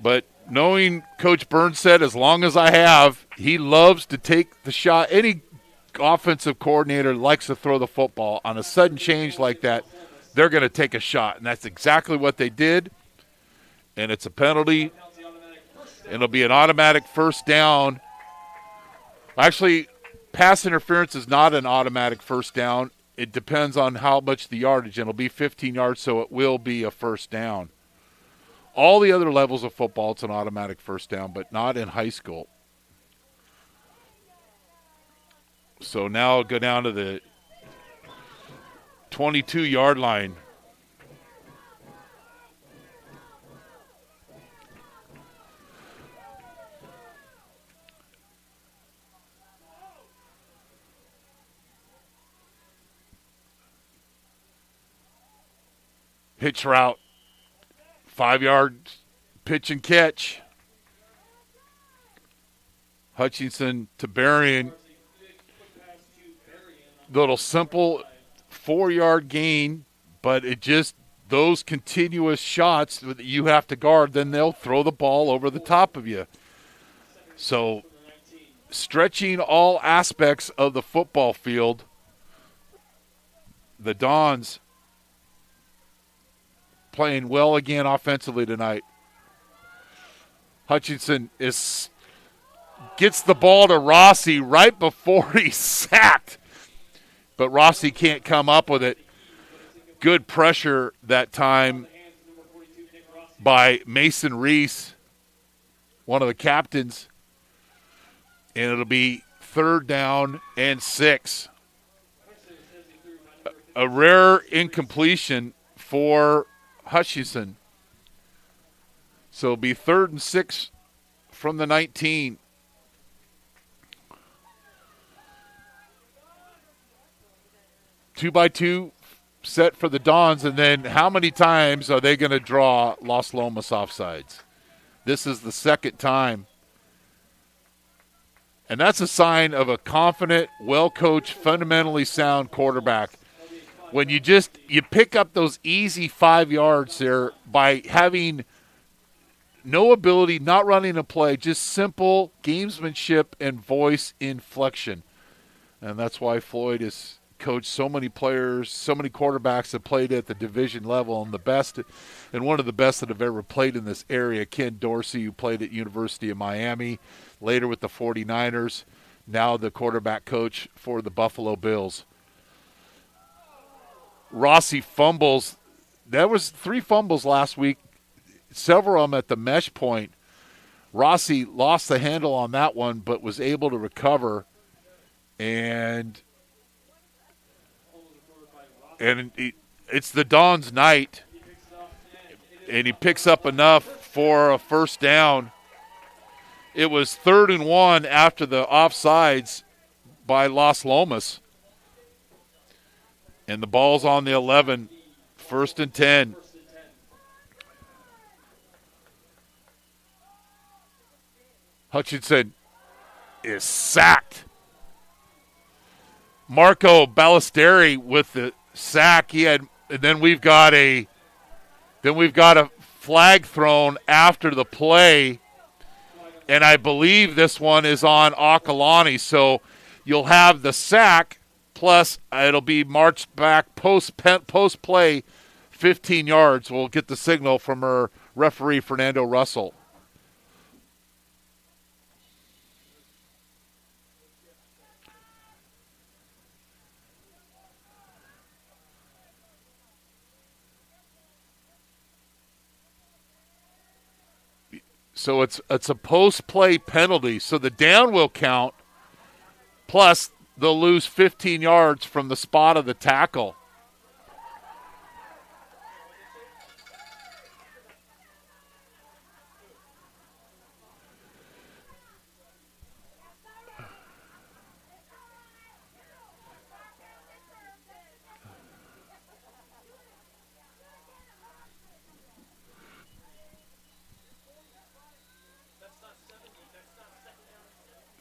But knowing Coach Burns said, as long as I have, he loves to take the shot. Any offensive coordinator likes to throw the football. On a sudden change like that, they're going to take a shot. And that's exactly what they did. And it's a penalty. And it'll be an automatic first down. Actually, pass interference is not an automatic first down. It depends on how much the yardage. And it'll be 15 yards, so it will be a first down. All the other levels of football, it's an automatic first down, but not in high school. So now I'll go down to the 22-yard line. Hitch route. 5-yard pitch and catch. Hutchinson to Berrien. Little simple 4-yard gain, but it just, those continuous shots that you have to guard, then they'll throw the ball over the top of you. So stretching all aspects of the football field, the Dons playing well again offensively tonight. Hutchinson gets the ball to Rossi right before he's sacked, but Rossi can't come up with it. Good pressure that time by Mason Reese, one of the captains, and it'll be 3rd down and 6. A rare incompletion for Hutchinson. So it'll be 3rd and 6 from the 19. Two by two set for the Dons, and then how many times are they going to draw Las Lomas offsides? This is the 2nd time. And that's a sign of a confident, well-coached, fundamentally sound quarterback. When you pick up those easy 5 yards there by having no ability, not running a play, just simple gamesmanship and voice inflection. And that's why Floyd has coached so many players, so many quarterbacks that played at the division level, and the best, and one of the best that have ever played in this area, Ken Dorsey, who played at University of Miami, later with the 49ers, now the quarterback coach for the Buffalo Bills. Rossi fumbles. There was 3 fumbles last week, several of them at the mesh point. Rossi lost the handle on that one, but was able to recover, and it's the Dons' night, and he picks up enough for a first down. It was 3rd and 1 after the offsides by Las Lomas. And the ball's on the 11, 1st and 10. Hutchinson is sacked. Marco Ballesteri with the sack. And then we've got a flag thrown after the play, and I believe this one is on Acalanes. So you'll have the sack, plus it'll be marched back post-play 15 yards. We'll get the signal from our referee, Fernando Russell. So it's a post-play penalty. So the down will count, plus they'll lose 15 yards from the spot of the tackle.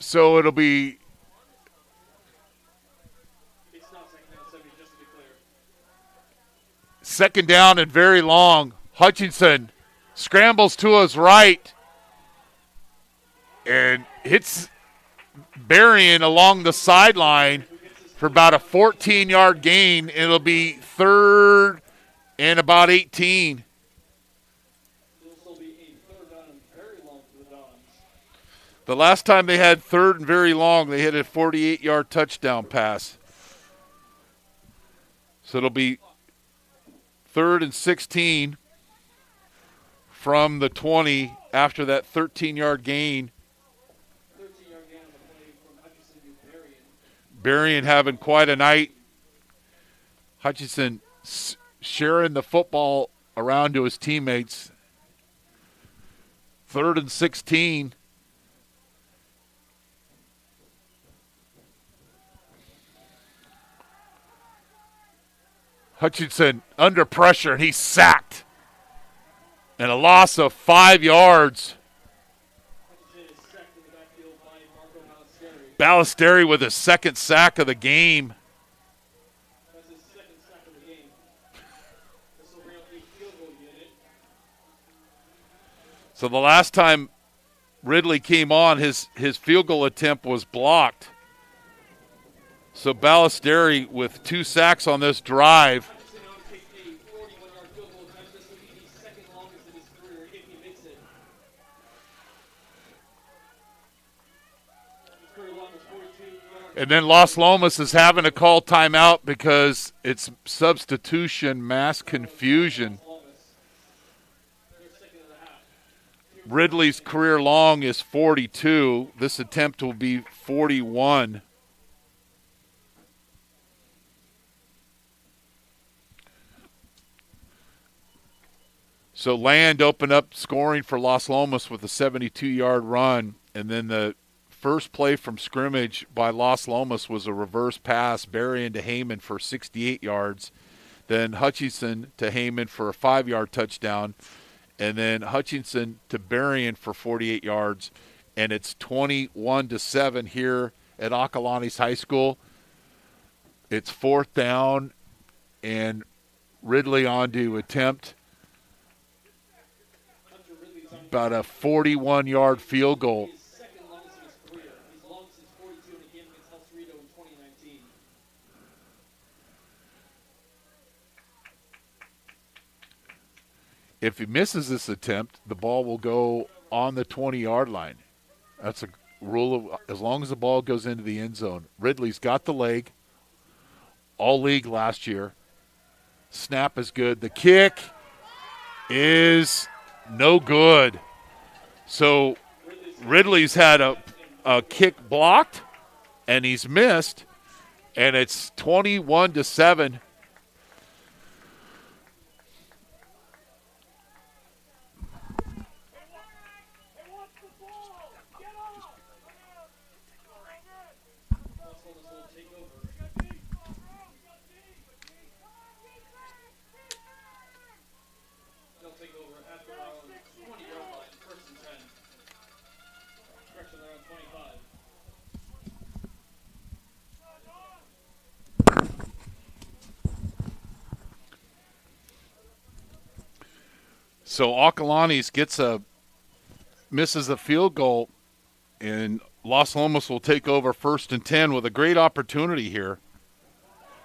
So it'll be second down and very long. Hutchinson scrambles to his right and hits Berrien along the sideline for about a 14-yard gain. It'll be third and about 18. The last time they had third and very long, they hit a 48-yard touchdown pass. So it'll be third and 16 from the 20 after that 13-yard gain. 13-yard gain on the play from Hutchinson to Berrien. Berrien having quite a night. Hutchinson sharing the football around to his teammates. Third and 16. Hutchinson under pressure, and he's sacked. And a loss of 5 yards. Ballesteri with his second sack of the game. That's his second sack of the game. This will bring up a field goal unit. So the last time Ridley came on, his field goal attempt was blocked. So Ballesteri with 2 sacks on this drive. Hutchinson now takes a 41-yard field goal attempt. This will be the second longest in his career if he makes it. His career long was 42 yards. And then Los Lomas is having to call timeout because it's substitution mass confusion. They're second and a half. Ridley's career long is 42. This attempt will be 41. So Land opened up scoring for Los Lomas with a 72-yard run, and then the first play from scrimmage by Los Lomas was a reverse pass, Berrien to Heyman for 68 yards, then Hutchinson to Heyman for a 5-yard touchdown, and then Hutchinson to Berrien for 48 yards, and it's 21-7 here at Acalanes High School. It's fourth down, and Ridley on to attempt about a 41-yard field goal. His second longest in his career. He's long since 42 in a game against El Cerrito in 2019. If he misses this attempt, the ball will go on the 20-yard line. That's a rule of as long as the ball goes into the end zone. Ridley's got the leg, all league last year. Snap is good. The kick is no good. So Ridley's had a kick blocked, and he's missed, and it's 21-7. They'll take over at the 20-yard line, first and 10. Correction, they're on 25. So Acalanes misses a field goal, and Los Lomas will take over 1st and 10 with a great opportunity here.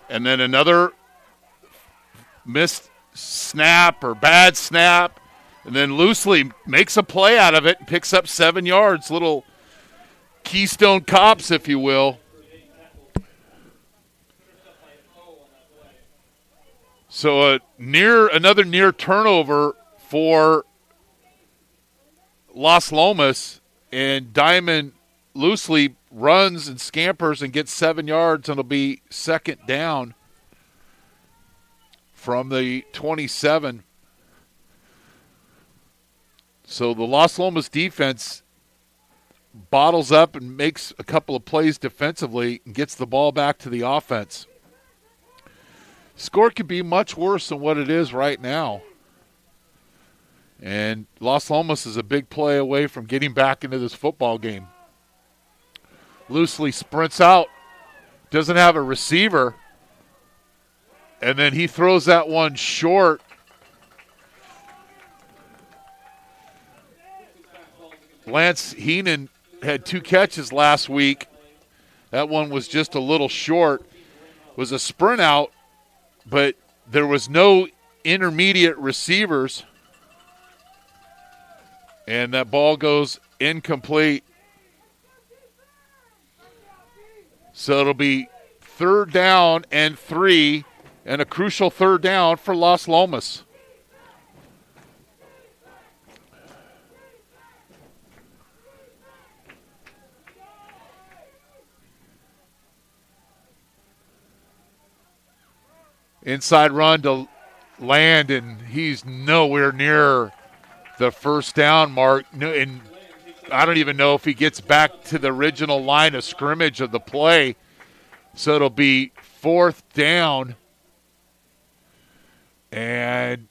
And then another missed snap or bad snap, and then Loosely makes a play out of it and picks up 7 yards. Little Keystone Cops, if you will. So another near turnover for Las Lomas, and Diamond Loosely runs and scampers and gets 7 yards, and it'll be 2nd down from the 27. So the Las Lomas defense bottles up and makes a couple of plays defensively and gets the ball back to the offense. Score could be much worse than what it is right now. And Las Lomas is a big play away from getting back into this football game. Loosely sprints out, doesn't have a receiver, and then he throws that one short. Lance Heenan had 2 catches last week. That one was just a little short. It was a sprint out, but there was no intermediate receivers, and that ball goes incomplete. So it'll be 3rd down and 3, and a crucial 3rd down for Las Lomas. Inside run to Land, and he's nowhere near the 1st down mark. And I don't even know if he gets back to the original line of scrimmage of the play. So it'll be 4th down. And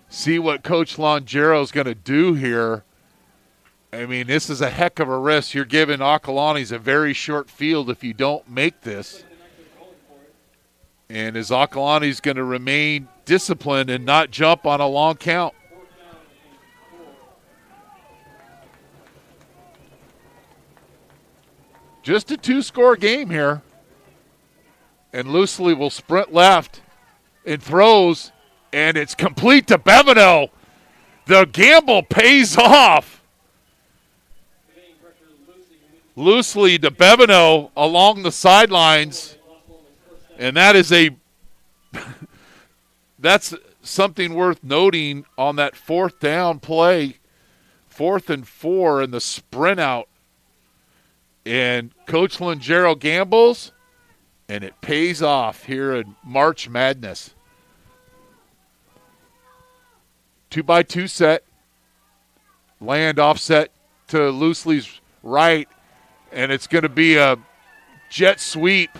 see what Coach Longero's is going to do here. I mean, this is a heck of a risk. You're giving Acalanes a very short field if you don't make this. And is Acalanes going to remain disciplined and not jump on a long count? Just a 2-score game here. And Loosely will sprint left and throws, and it's complete to Bevino. The gamble pays off. Loosely to Bevino along the sidelines, and that's something worth noting on that 4th down play, 4th and 4 in the sprint out. And Coach Longero gambles, and it pays off here in March Madness. 2-by-2 set, Land offset to Loosely's right. And it's going to be a jet sweep,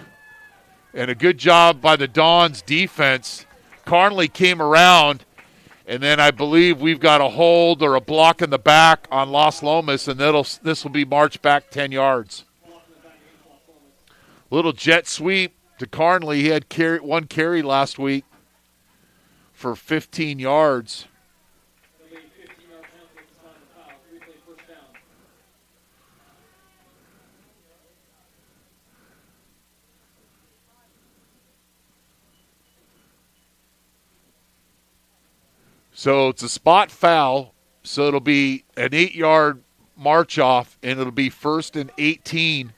and a good job by the Dons defense. Carnley came around, and then I believe we've got a hold or a block in the back on Las Lomas, and this will be marched back 10 yards. Little jet sweep to Carnley. He had one carry last week for 15 yards. So it's a spot foul, so it'll be an 8-yard march off, and it'll be 1st and 18.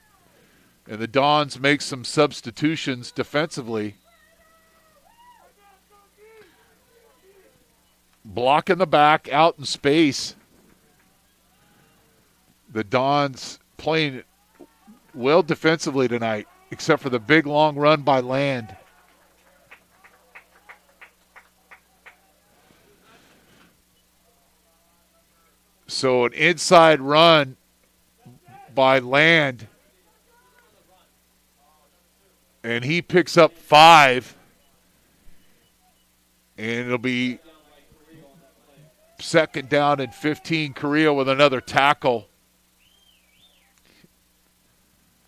And the Dons make some substitutions defensively. Block in the back, out in space. The Dons playing well defensively tonight, except for the big long run by Land. So an inside run by Land, and he picks up 5, and it'll be 2nd down and 15. Correa with another tackle.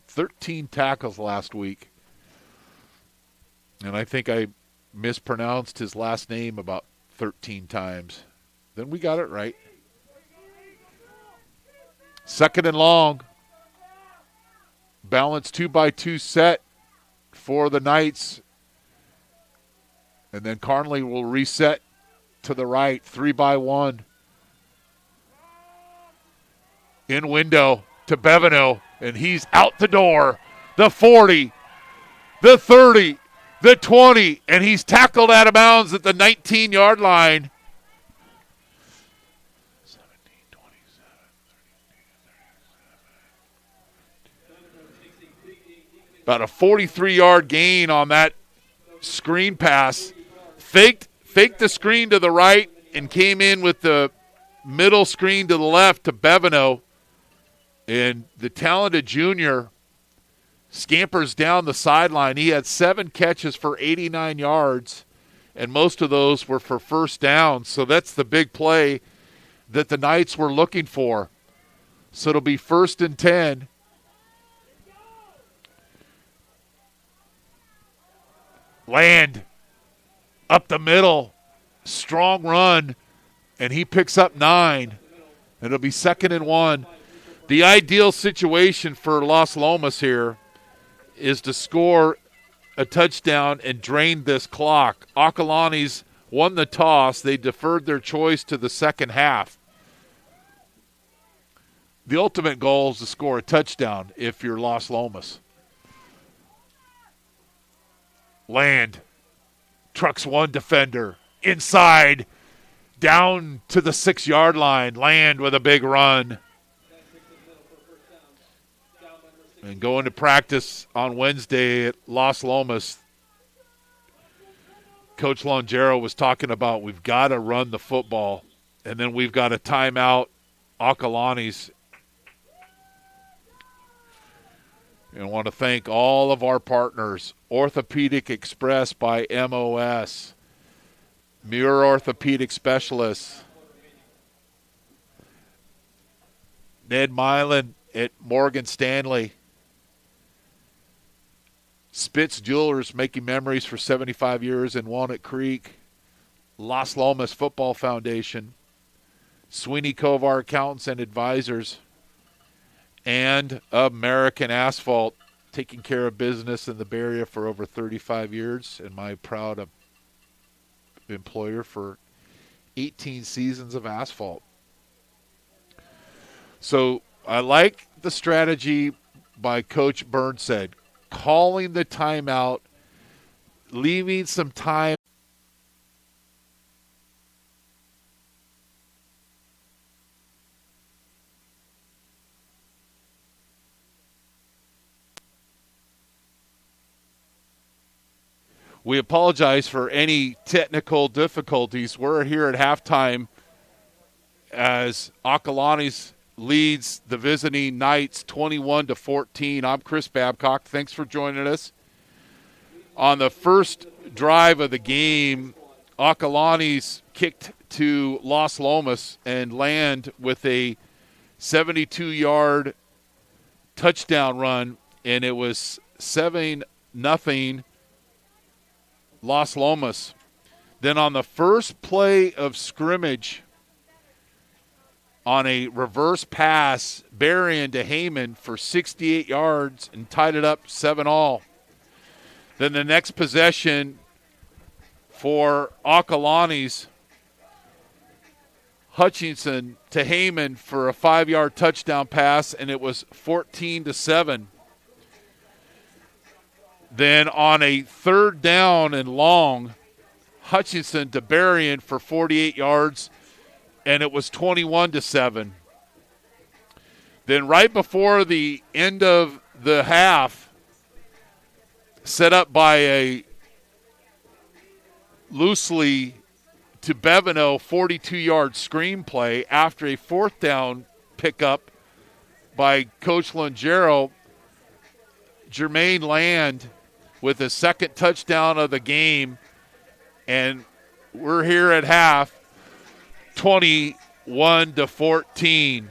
13 tackles last week. And I think I mispronounced his last name about 13 times. Then we got it right. 2nd and long. Balanced 2-by-2 set for the Knights. And then Carnley will reset to the right, 3-by-1. In window to Bevino, and he's out the door. The 40, the 30, the 20, and he's tackled out of bounds at the 19-yard line. About a 43-yard gain on that screen pass. Faked the screen to the right and came in with the middle screen to the left to Bevino. And the talented junior scampers down the sideline. He had 7 catches for 89 yards, and most of those were for first down. So that's the big play that the Knights were looking for. So it'll be 1st and 10. Land up the middle, strong run, and he picks up 9. It'll be 2nd and 1. The ideal situation for Las Lomas here is to score a touchdown and drain this clock. Acalanes won the toss. They deferred their choice to the second half. The ultimate goal is to score a touchdown if you're Las Lomas. Land trucks one defender inside down to the 6-yard line. Land with a big run. And going to practice on Wednesday at Las Lomas, Coach Longero was talking about we've got to run the football, and then we've got a timeout, Acalanes. And I want to thank all of our partners, Orthopedic Express by MOS, Muir Orthopedic Specialists, Ned Milan at Morgan Stanley, Spitz Jewelers, making memories for 75 years in Walnut Creek, Las Lomas Football Foundation, Sweeney Kovar Accountants and Advisors, and American Asphalt, taking care of business in the Bay Area for over 35 years, and my proud employer for 18 seasons of asphalt. So I like the strategy by Coach Burnside, calling the timeout, leaving some time. We apologize for any technical difficulties. We're here at halftime as Acalanes leads the visiting Knights 21-14. I'm Chris Babcock. Thanks for joining us. On the first drive of the game, Acalanes kicked to Las Lomas and land with a 72-yard touchdown run, and it was 7-0 Las Lomas. Then on the first play of scrimmage, on a reverse pass, Berrien to Heyman for 68 yards and tied it up 7-all. Then the next possession for Acalanes, Hutchinson to Heyman for a 5-yard touchdown pass, and it was 14-7. Then on a 3rd down and long, Hutchinson to Berrien for 48 yards, and it was 21-7. Then right before the end of the half, set up by a loosely to Bevino 42-yard screenplay after a 4th down pickup by Coach Longero, Jermaine Land with his 2nd touchdown of the game, and we're here at half, 21-14.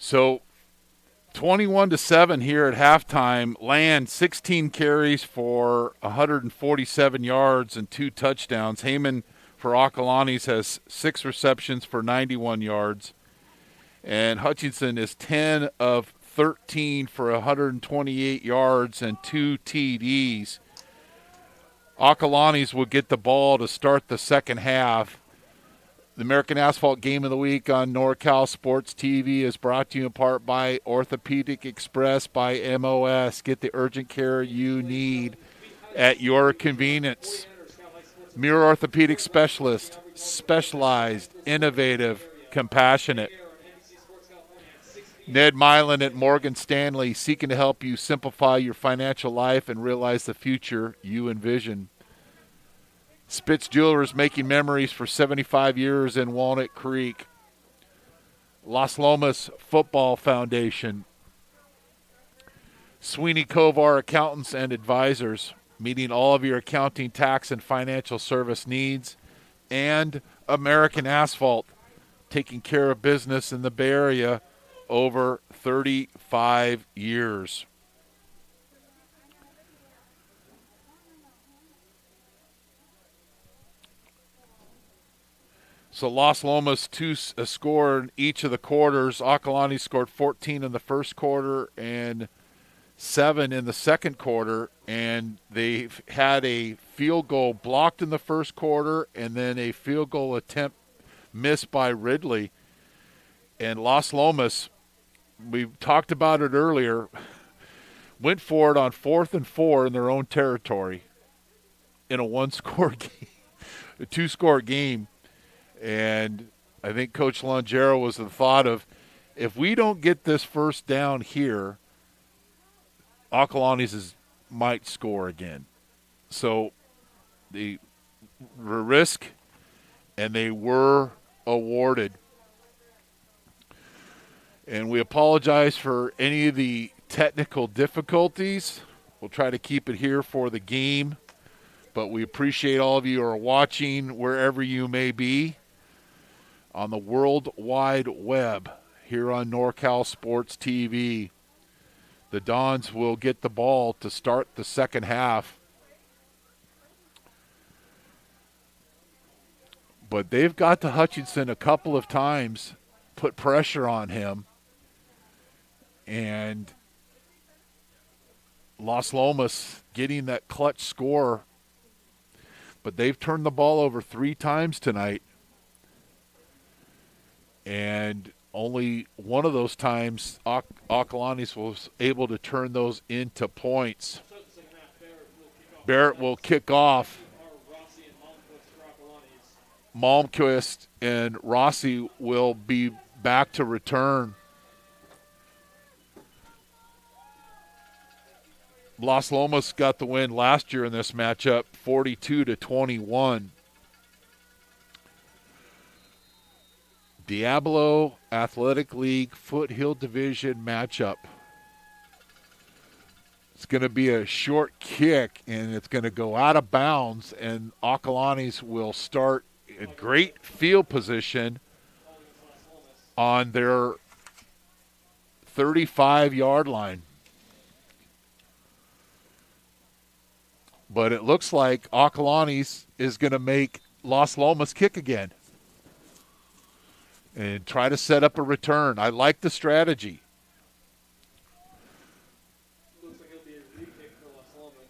So 21-7 here at halftime. Land 16 carries for 147 yards and 2 touchdowns. Heyman for Acalanes has 6 receptions for 91 yards. And Hutchinson is 10 of 13 for 128 yards and 2 TDs. Acalanes will get the ball to start the second half. The American Asphalt Game of the Week on NorCal Sports TV is brought to you in part by Orthopedic Express by MOS. Get the urgent care you need at your convenience. Muir Orthopedic Specialist, specialized, innovative, compassionate. Ned Milan at Morgan Stanley, seeking to help you simplify your financial life and realize the future you envision. Spitz Jewelers, making memories for 75 years in Walnut Creek. Las Lomas Football Foundation. Sweeney Kovar Accountants and Advisors, meeting all of your accounting, tax, and financial service needs. And American Asphalt, taking care of business in the Bay Area over 35 years. So Las Lomas scored in each of the quarters. Acalanes scored 14 in the first quarter and 7 in the second quarter. And they've had a field goal blocked in the first quarter and then a field goal attempt missed by Ridley. And Las Lomas, we talked about it earlier, went for it on 4th and 4 in their own territory in a one-score game, a 2-score game. And I think Coach Longero was the thought of, if we don't get this first down here, Acalanes might score again. So the risk, and they were awarded. And we apologize for any of the technical difficulties. We'll try to keep it here for the game. But we appreciate all of you who are watching wherever you may be on the World Wide Web here on NorCal Sports TV. The Dons will get the ball to start the second half. But they've got to Hutchinson a couple of times, put pressure on him. And Las Lomas getting that clutch score. But they've turned the ball over 3 times tonight. And only one of those times Acalanes was able to turn those into points. Barrett will kick off. Malmquist and Rossi will be back to return. Las Lomas got the win last year in this matchup, 42-21. Diablo Athletic League Foothill Division matchup. It's going to be a short kick, and it's going to go out of bounds, and Acalanes will start a great field position on their 35-yard line. But it looks like Acalanes is going to make Las Lomas kick again and try to set up a return. I like the strategy. Looks like it'll be a re-kick for Las Lomas.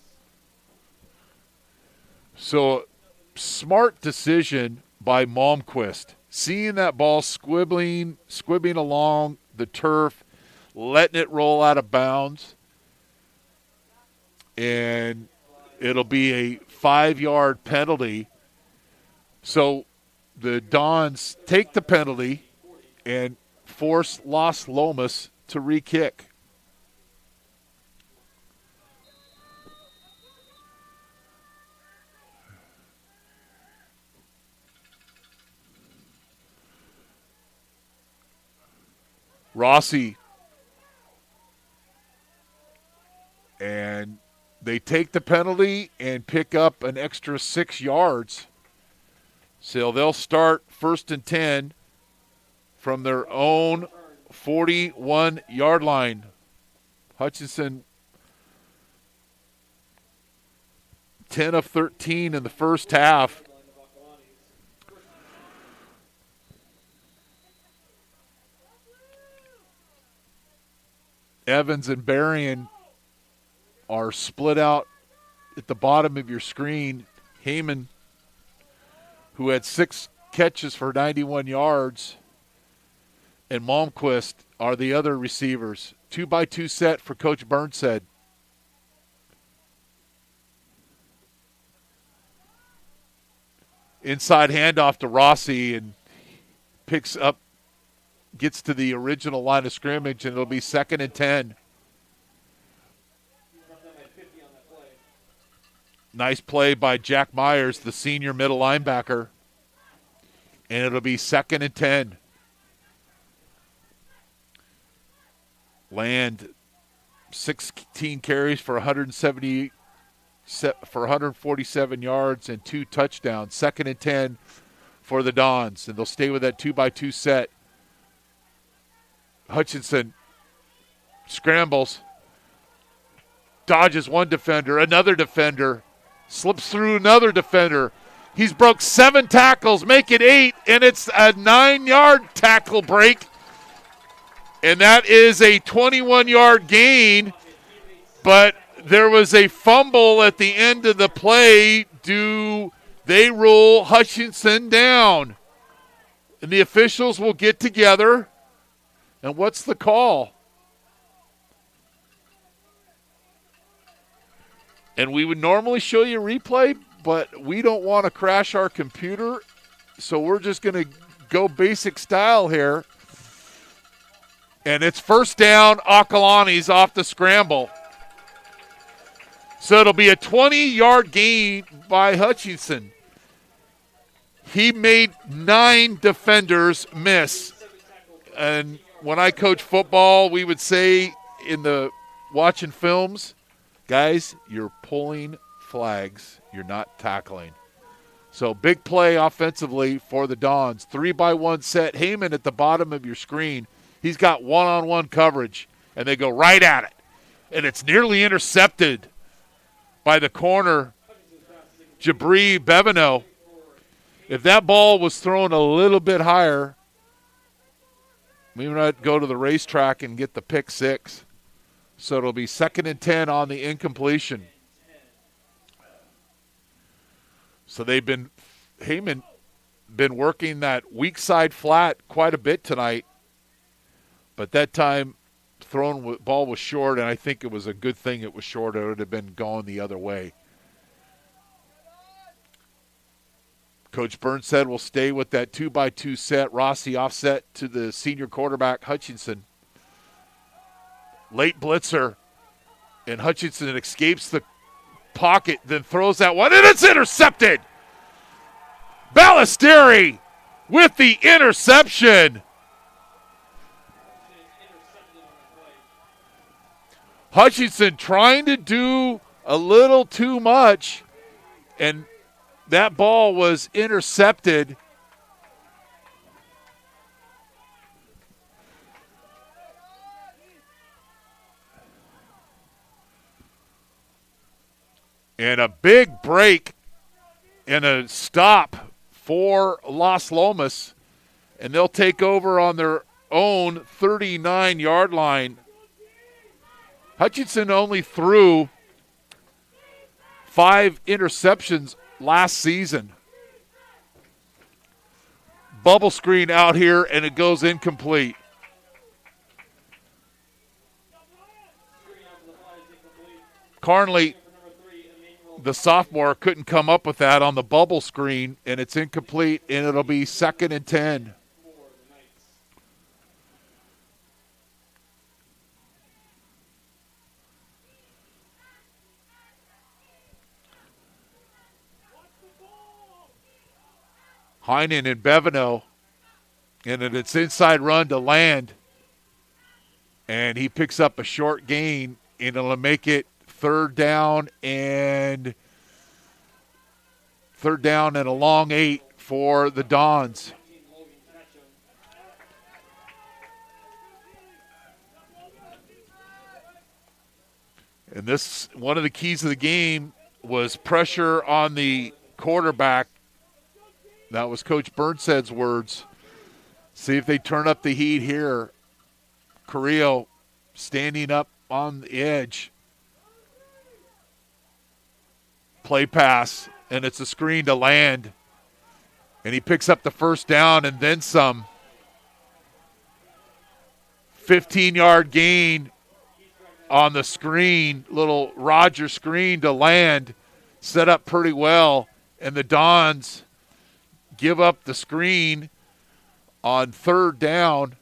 So, smart decision by Malmquist. Seeing that ball squibbling along the turf, letting it roll out of bounds, and it'll be a 5-yard penalty. So the Dons take the penalty and force Las Lomas to re-kick. Rossi, and they take the penalty and pick up an extra 6 yards. So they'll start 1st and 10 from their own 41-yard line. Hutchinson 10 of 13 in the first half. Evans and Berrien are split out at the bottom of your screen. Heyman, who had 6 catches for 91 yards, and Malmquist are the other receivers. 2-by-2 set for Coach Burnshead. Inside handoff to Rossi, and gets to the original line of scrimmage, and it'll be 2nd and 10. Nice play by Jack Myers, the senior middle linebacker. And it'll be 2nd and 10. Land 16 carries for 147 yards and 2 touchdowns. 2nd and 10 for the Dons, and they'll stay with that 2-by-2 set. Hutchinson scrambles, dodges one defender, another defender, slips through another defender. He's broke 7 tackles, make it 8, and it's a 9-yard tackle break. And that is a 21-yard gain, but there was a fumble at the end of the play. Do they rule Hutchinson down? And the officials will get together. And what's the call? And we would normally show you a replay, but we don't want to crash our computer, so we're just going to go basic style here. And it's first down, Acalanes off the scramble. So it'll be a 20-yard gain by Hutchinson. He made 9 defenders miss. And when I coach football, we would say in the watching films, guys, you're pulling flags. You're not tackling. So big play offensively for the Dons. 3-by-1 set. Heyman at the bottom of your screen. He's got one-on-one coverage, and they go right at it. And it's nearly intercepted by the corner, Jabri Bevino. If that ball was thrown a little bit higher, we might go to the racetrack and get the pick 6. So it'll be 2nd and 10 on the incompletion. So Heyman been working that weak side flat quite a bit tonight. But that time, ball was short, and I think it was a good thing it was short. It would have been going the other way. Coach Burnshead will stay with that 2-by-2 set. Rossi offset to the senior quarterback, Hutchinson. Late blitzer, and Hutchinson escapes the pocket, then throws that one, and it's intercepted. Ballestieri with the interception. Hutchinson trying to do a little too much, and that ball was intercepted. And a big break and a stop for Las Lomas, and they'll take over on their own 39-yard line. Hutchinson only threw 5 interceptions last season. Bubble screen out here, and it goes incomplete. Carnley, the sophomore, couldn't come up with that on the bubble screen, and it's incomplete, and it'll be 2nd and 10. Heinen and Bevino, and it's inside run to Land, and he picks up a short gain, and it'll make it 3rd down and a long 8 for the Dons. And this, one of the keys of the game was pressure on the quarterback. That was Coach Burnsed's words. See if they turn up the heat here. Carrillo standing up on the edge. Play pass, and it's a screen to Land. And he picks up the first down and then some. 15-yard gain on the screen, little Roger screen to Land. Set up pretty well, and the Dons give up the screen on third down,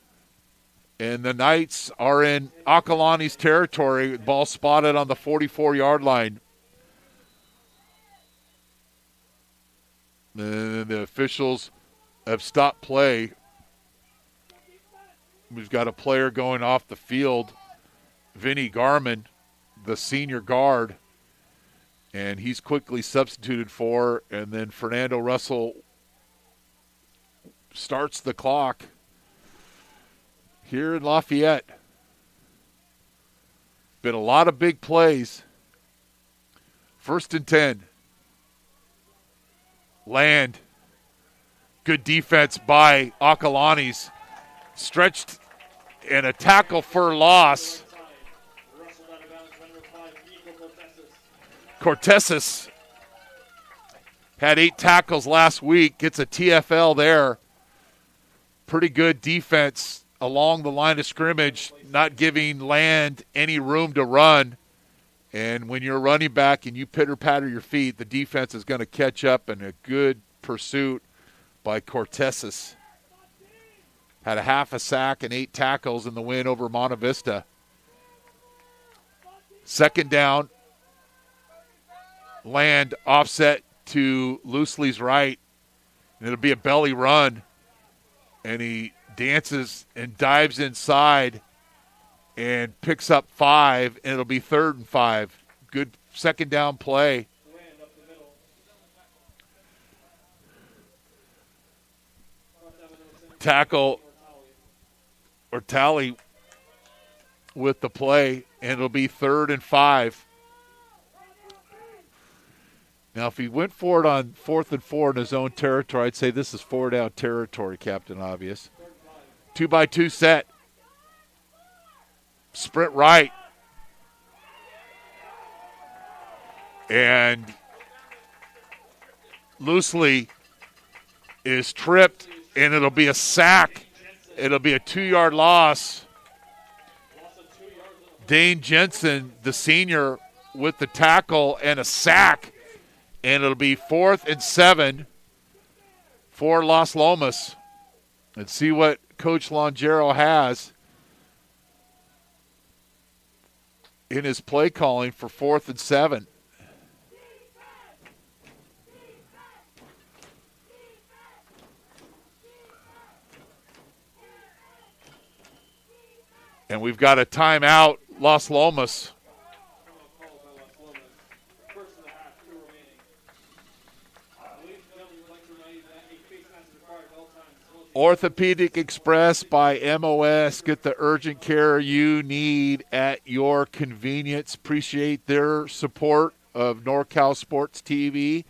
and the Knights are in Acalanes territory. Ball spotted on the 44-yard line. And the officials have stopped play. We've got a player going off the field, Vinny Garman, the senior guard, and he's quickly substituted for, and then Fernando Russell starts the clock here in Lafayette. Been a lot of big plays. 1st and 10. Land. Good defense by Acalanes. Stretched and a tackle for loss. Cortezes had 8 tackles last week. Gets a TFL there. Pretty good defense along the line of scrimmage, not giving Land any room to run. And when you're a running back and you pitter-patter your feet, the defense is going to catch up, and a good pursuit by Cortezes. Had a half a sack and 8 tackles in the win over Monte Vista. 2nd down. Land offset to Loosely's right, and it'll be a belly run. And he dances and dives inside and picks up 5, and it'll be 3rd and 5. Good 2nd down play. Tackle or tally with the play, and it'll be 3rd and 5. Now, if he went for it on 4th and 4 in his own territory, I'd say this is 4-down territory, Captain Obvious. 2-by-2 set. Sprint right. And Loosely is tripped, and it'll be a sack. It'll be a 2-yard loss. Dane Jensen, the senior, with the tackle and a sack. And it'll be 4th and 7 for Las Lomas. And see what Coach Longero has in his play calling for 4th and 7. And we've got a timeout, Las Lomas. Orthopedic Express by MOS. Get the urgent care you need at your convenience. Appreciate their support of NorCal Sports TV.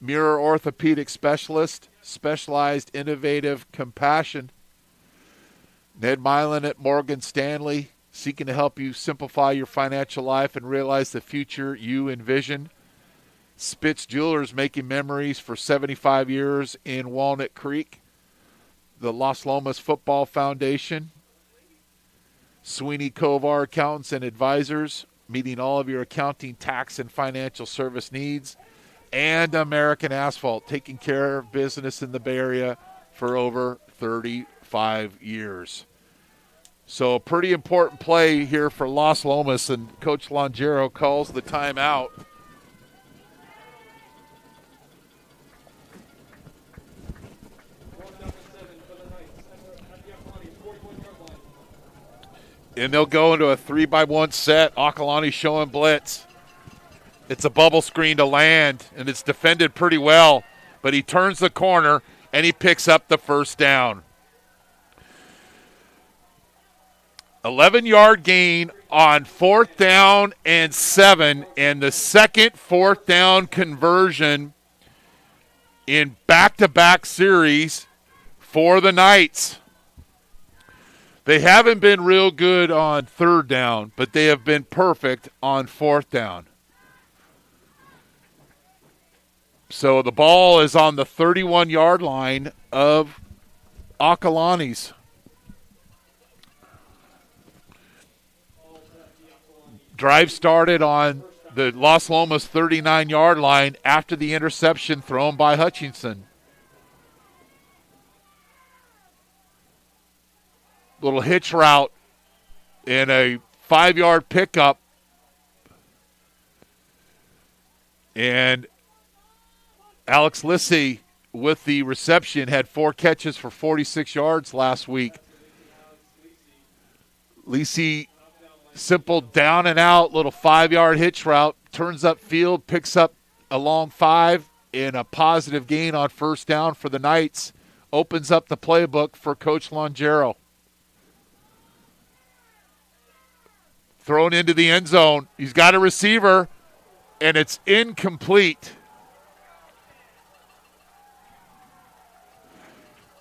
Muir Orthopedic Specialist. Specialized, innovative compassion. Ned Milan at Morgan Stanley. Seeking to help you simplify your financial life and realize the future you envision. Spitz Jewelers, making memories for 75 years in Walnut Creek. The Las Lomas Football Foundation. Sweeney Kovar Accountants and Advisors, meeting all of your accounting, tax, and financial service needs. And American Asphalt, taking care of business in the Bay Area for over 35 years. So a pretty important play here for Las Lomas, and Coach Longero calls the timeout. And they'll go into a 3-by-1 set. Acalanes showing blitz. It's a bubble screen to Land, and it's defended pretty well. But he turns the corner, and he picks up the first down. 11-yard gain on 4th down and 7, and the second 4th down conversion in back-to-back series for the Knights. They haven't been real good on 3rd down, but they have been perfect on 4th down. So the ball is on the 31-yard line of Acalanes. Drive started on the Las Lomas 39-yard line after the interception thrown by Hutchinson. Little hitch route and a 5-yard pickup. And Alex Lissy with the reception had 4 catches for 46 yards last week. Lissy, simple down and out, little 5-yard hitch route, turns up field, picks up a long 5, and a positive gain on 1st down for the Knights. Opens up the playbook for Coach Longero. Thrown into the end zone. He's got a receiver, and it's incomplete.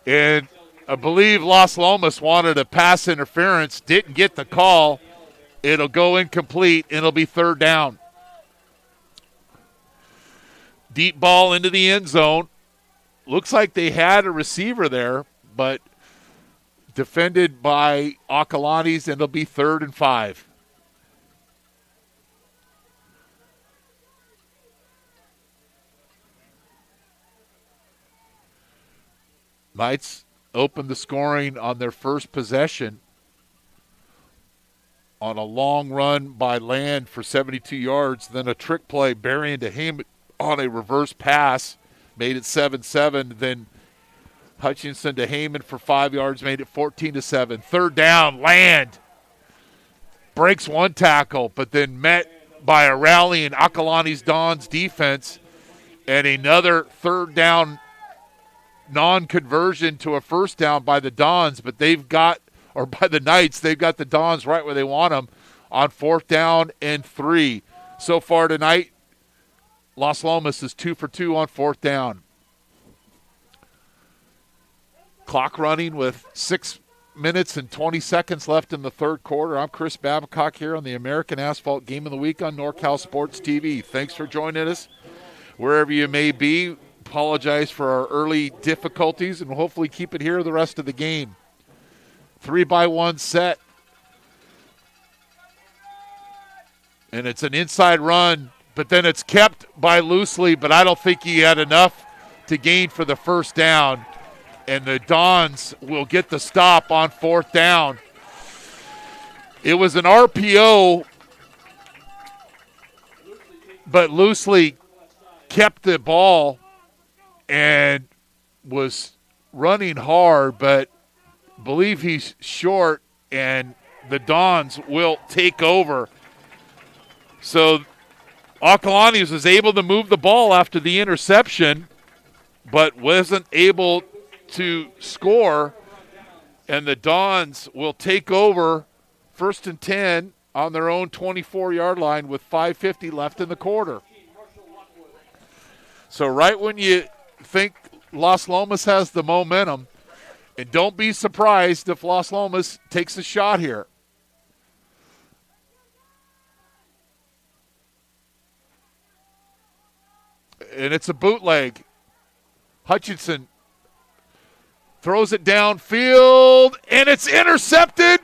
And I believe Las Lomas wanted a pass interference, didn't get the call. It'll go incomplete, and it'll be 3rd down. Deep ball into the end zone. Looks like they had a receiver there, but defended by Acalanes, and it'll be 3rd and 5. Knights opened the scoring on their first possession on a long run by Land for 72 yards, then a trick play burying to him on a reverse pass, made it 7-7. Then Hutchinson to Heyman for 5 yards, made it 14-7. 3rd down, Land breaks one tackle, but then met by a rallying Acalanes Dons defense, and another 3rd down non-conversion to a 1st down by the Dons, but by the Knights, they've got the Dons right where they want them on 4th down and 3. So far tonight, Las Lomas is 2 for 2 on 4th down. Clock running with 6 minutes and 20 seconds left in the 3rd quarter. I'm Chris Babcock here on the American Asphalt Game of the Week on NorCal Sports TV. Thanks for joining us wherever you may be. Apologize for our early difficulties, and we'll hopefully keep it here the rest of the game. 3-by-1 set. And it's an inside run, but then it's kept by Loosely, but I don't think he had enough to gain for the 1st down. And the Dons will get the stop on 4th down. It was an RPO, but Loosely kept the ball and was running hard, but believe he's short, and the Dons will take over. So Acalanes was able to move the ball after the interception, but wasn't able to score, and the Dons will take over 1st and 10 on their own 24-yard line with 5:50 left in the quarter. So right when you think Las Lomas has the momentum, and don't be surprised if Las Lomas takes a shot here. And it's a bootleg. Hutchinson throws it downfield, and it's intercepted.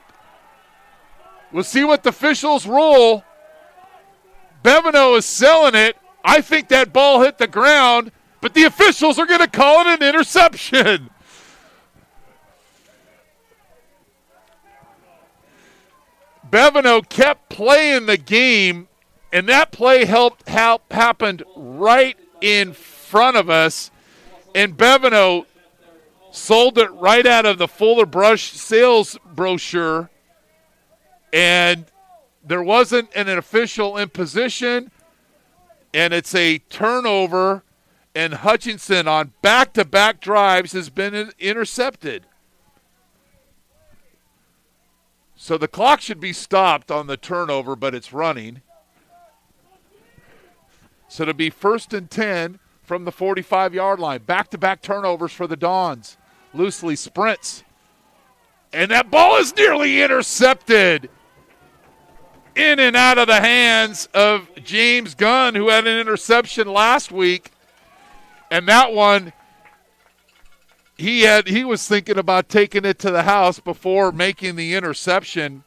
We'll see what the officials rule. Bevineau is selling it. I think that ball hit the ground, but the officials are going to call it an interception. Bevineau kept playing the game, and that play happened right in front of us, and Bevineau sold it right out of the Fuller Brush sales brochure, and there wasn't an official in position, and it's a turnover, and Hutchinson on back-to-back drives has been intercepted. So So the clock should be stopped on the turnover, but it's running. So it'll be 1st and 10 from the 45-yard line. Back-to-back turnovers for the Dons. Loosely sprints. And that ball is nearly intercepted. In and out of the hands of James Gunn, who had an interception last week. And that one, he was thinking about taking it to the house before making the interception.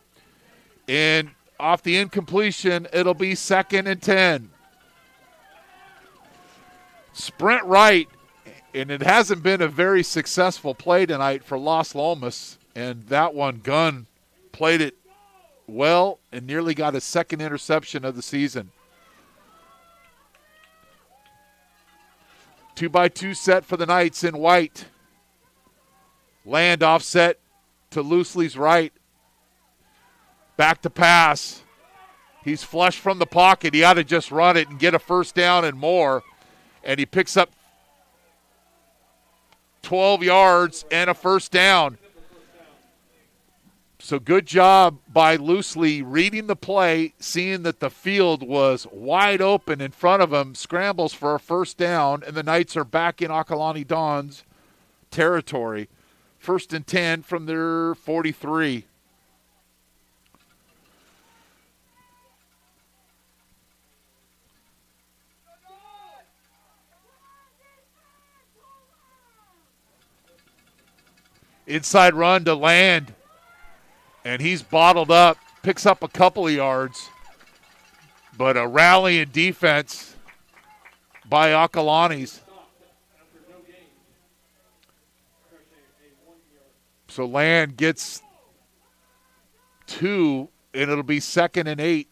And off the incompletion, it'll be 2nd and 10. Sprint right, and it hasn't been a very successful play tonight for Las Lomas. And that one, Gunn played it well and nearly got his 2nd interception of the season. 2-by-2 set for the Knights in white. Land offset to Loosely's right. Back to pass. He's flush from the pocket. He ought to just run it and get a 1st down and more. And he picks up 12 yards and a 1st down. So good job by Loosely reading the play, seeing that the field was wide open in front of him, scrambles for a 1st down, and the Knights are back in Acalane Dons territory. 1st and 10 from their 43. Inside run to Land. And he's bottled up, picks up a couple of yards. But a rally in defense by Acalanes. So Land gets 2, and it'll be 2nd and 8.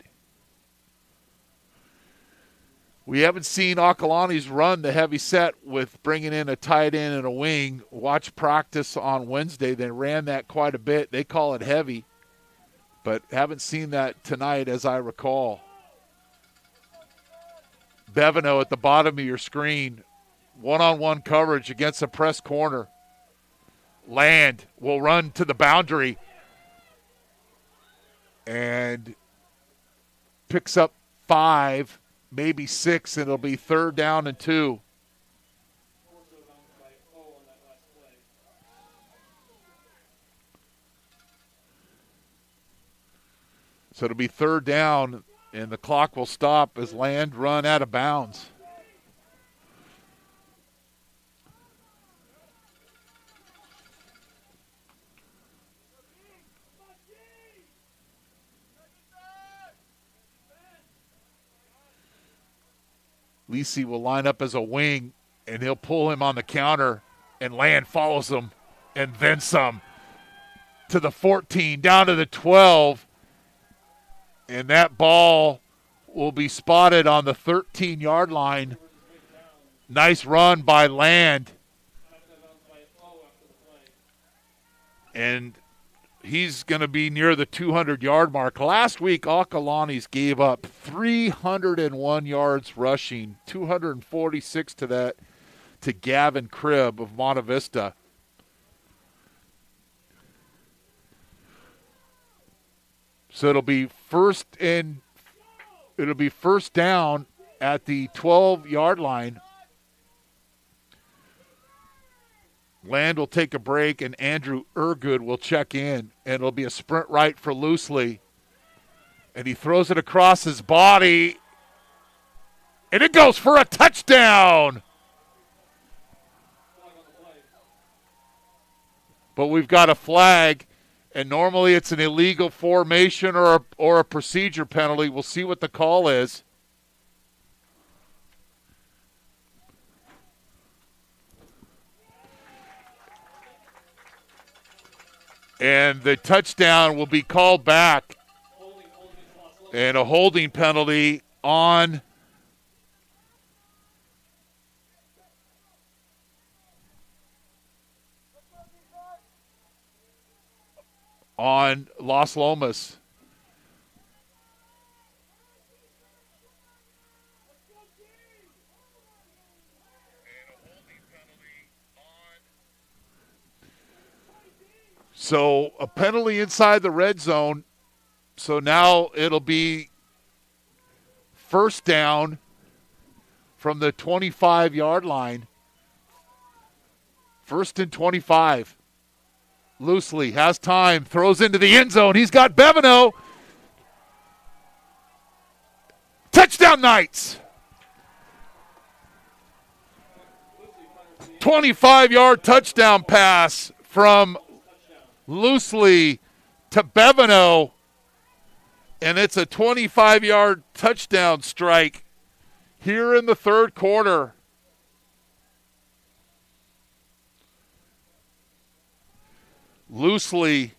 We haven't seen Acalanes run the heavy set with bringing in a tight end and a wing. Watch practice on Wednesday. They ran that quite a bit. They call it heavy, but haven't seen that tonight as I recall. Bevino at the bottom of your screen. One-on-one coverage against a press corner. Land will run to the boundary and picks up 5. Maybe 6, and it'll be 3rd down and 2. So it'll be 3rd down, and the clock will stop as Land run out of bounds. Lisi will line up as a wing, and he'll pull him on the counter, and Land follows him, and then some. To the 14, down to the 12, and that ball will be spotted on the 13-yard line. Nice run by Land. And he's going to be near the 200-yard mark. Last week, Acalanes gave up 301 yards rushing, 246 to that to Gavin Cribb of Monte Vista. So it'll be first down at the 12-yard line. Land will take a break, and Andrew Ergood will check in, and it'll be a sprint right for Loosely. And he throws it across his body, and it goes for a touchdown. But we've got a flag, and normally it's an illegal formation or a procedure penalty. We'll see what the call is. And the touchdown will be called back. And a holding penalty on Las Lomas. So a penalty inside the red zone. So now it'll be first down from the 25-yard line. First and 25. Loosely has time, throws into the end zone. He's got Bevineau. Touchdown Knights. 25-yard touchdown pass from Loosely to Bevineau. And it's a 25-yard touchdown strike here in the third quarter. Loosely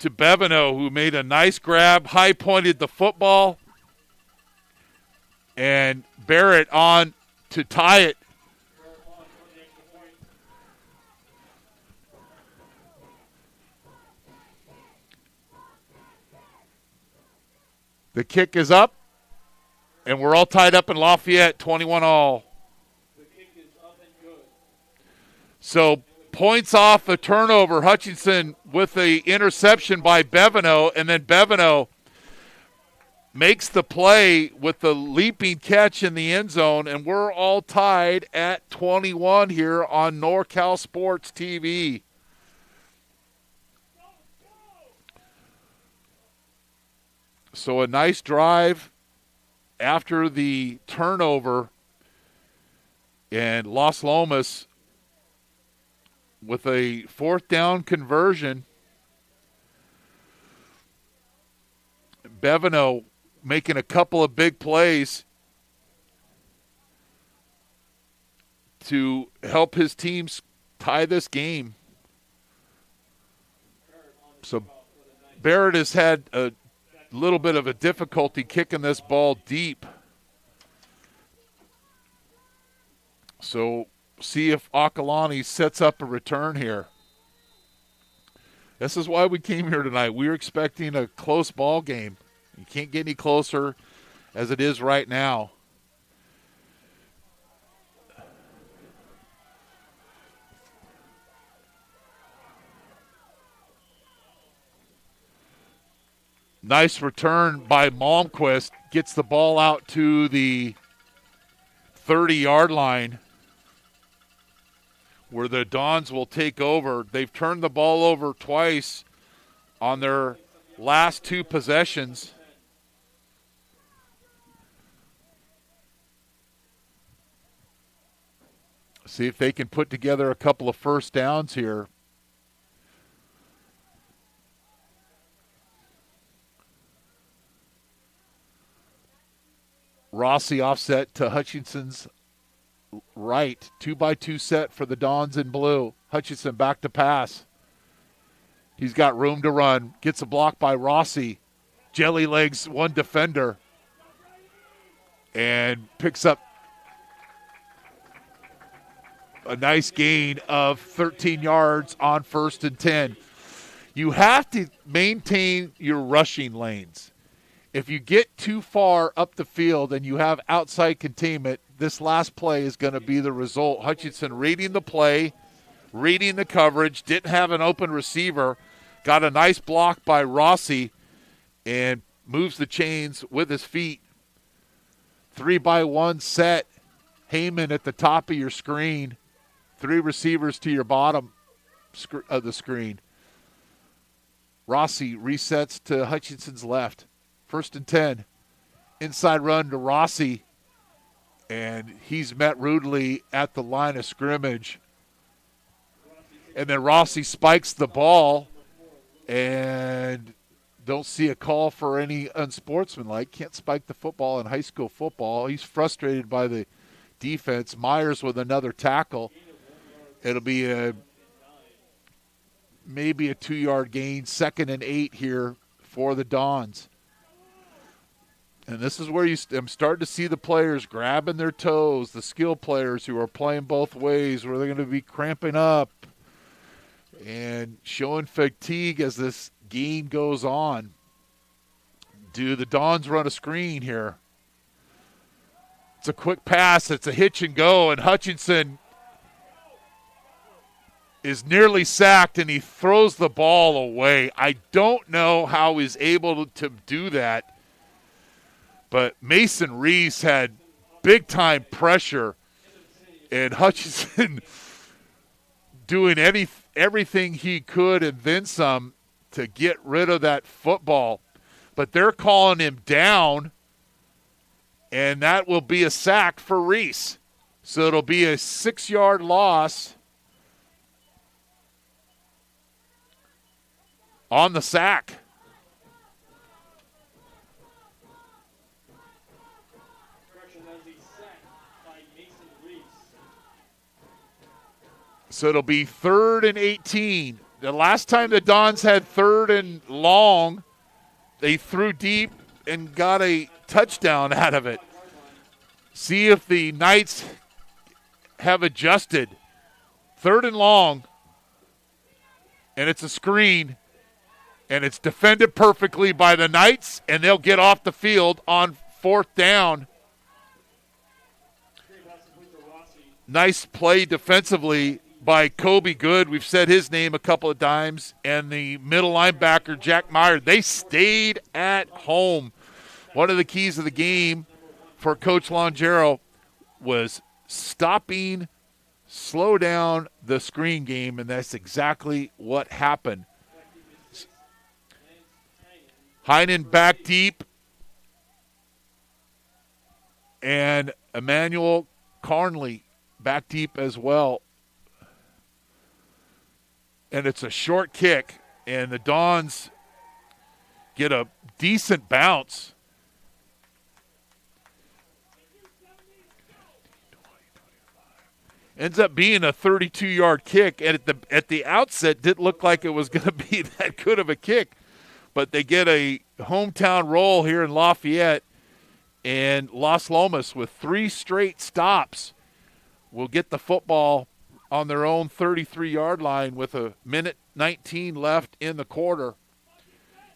to Bevineau, who made a nice grab, high-pointed the football, and Barrett on to tie it. The kick is up, and we're all tied up in Lafayette, 21-all. So points off a turnover. Hutchinson with the interception by Bevineau, and then Bevineau makes the play with the leaping catch in the end zone, and we're all tied at 21 here on NorCal Sports TV. So a nice drive after the turnover, and Los Lomas with a fourth down conversion. Bevineau making a couple of big plays to help his teams tie this game. So Barrett has had a little bit of a difficulty kicking this ball deep. So see if Acalanes sets up a return here. This is why we came here tonight. We were expecting a close ball game. You can't get any closer as it is right now. Nice return by Malmquist. Gets the ball out to the 30-yard line, where the Dons will take over. They've turned the ball over twice on their last two possessions. See if they can put together a couple of first downs here. Rossi offset to Hutchinson's right. 2-by-2 set for the Dons in blue. Hutchinson back to pass. He's got room to run. Gets a block by Rossi. Jelly legs one defender. And picks up a nice gain of 13 yards on 1st and 10. You have to maintain your rushing lanes. If you get too far up the field and you have outside containment, this last play is going to be the result. Hutchinson reading the play, reading the coverage, didn't have an open receiver, got a nice block by Rossi, and moves the chains with his feet. 3-by-1 set. Heyman at the top of your screen. 3 receivers to your bottom of the screen. Rossi resets to Hutchinson's left. 1st and 10. Inside run to Rossi. And he's met rudely at the line of scrimmage. And then Rossi spikes the ball. And don't see a call for any unsportsmanlike. Can't spike the football in high school football. He's frustrated by the defense. Myers with another tackle. It'll be maybe a 2-yard gain. 2nd and 8 here for the Dons. And this is where I'm starting to see the players grabbing their toes, the skill players who are playing both ways, where they're going to be cramping up and showing fatigue as this game goes on. Do the Dons run a screen here? It's a quick pass. It's a hitch and go, and Hutchinson is nearly sacked, and he throws the ball away. I don't know how he's able to do that, but Mason Reese had big-time pressure, and Hutchinson doing everything he could and then some to get rid of that football. But they're calling him down, and that will be a sack for Reese. So it'll be a 6-yard loss on the sack. So it'll be 3rd and 18. The last time the Dons had 3rd and long, they threw deep and got a touchdown out of it. See if the Knights have adjusted. 3rd and long, and it's a screen, and it's defended perfectly by the Knights, and they'll get off the field on 4th down. Nice play defensively by Kobe Good. We've said his name a couple of times. And the middle linebacker, Jack Meyer. They stayed at home. One of the keys of the game for Coach Longero was slow down the screen game, and that's exactly what happened. Heinen back deep, and Emmanuel Carnley back deep as well. And it's a short kick, and the Dons get a decent bounce. Ends up being a 32-yard kick, and at the outset didn't look like it was going to be that good of a kick. But they get a hometown roll here in Lafayette, and Las Lomas with 3 straight stops will get the football on their own 33-yard line with 1:19 left in the quarter.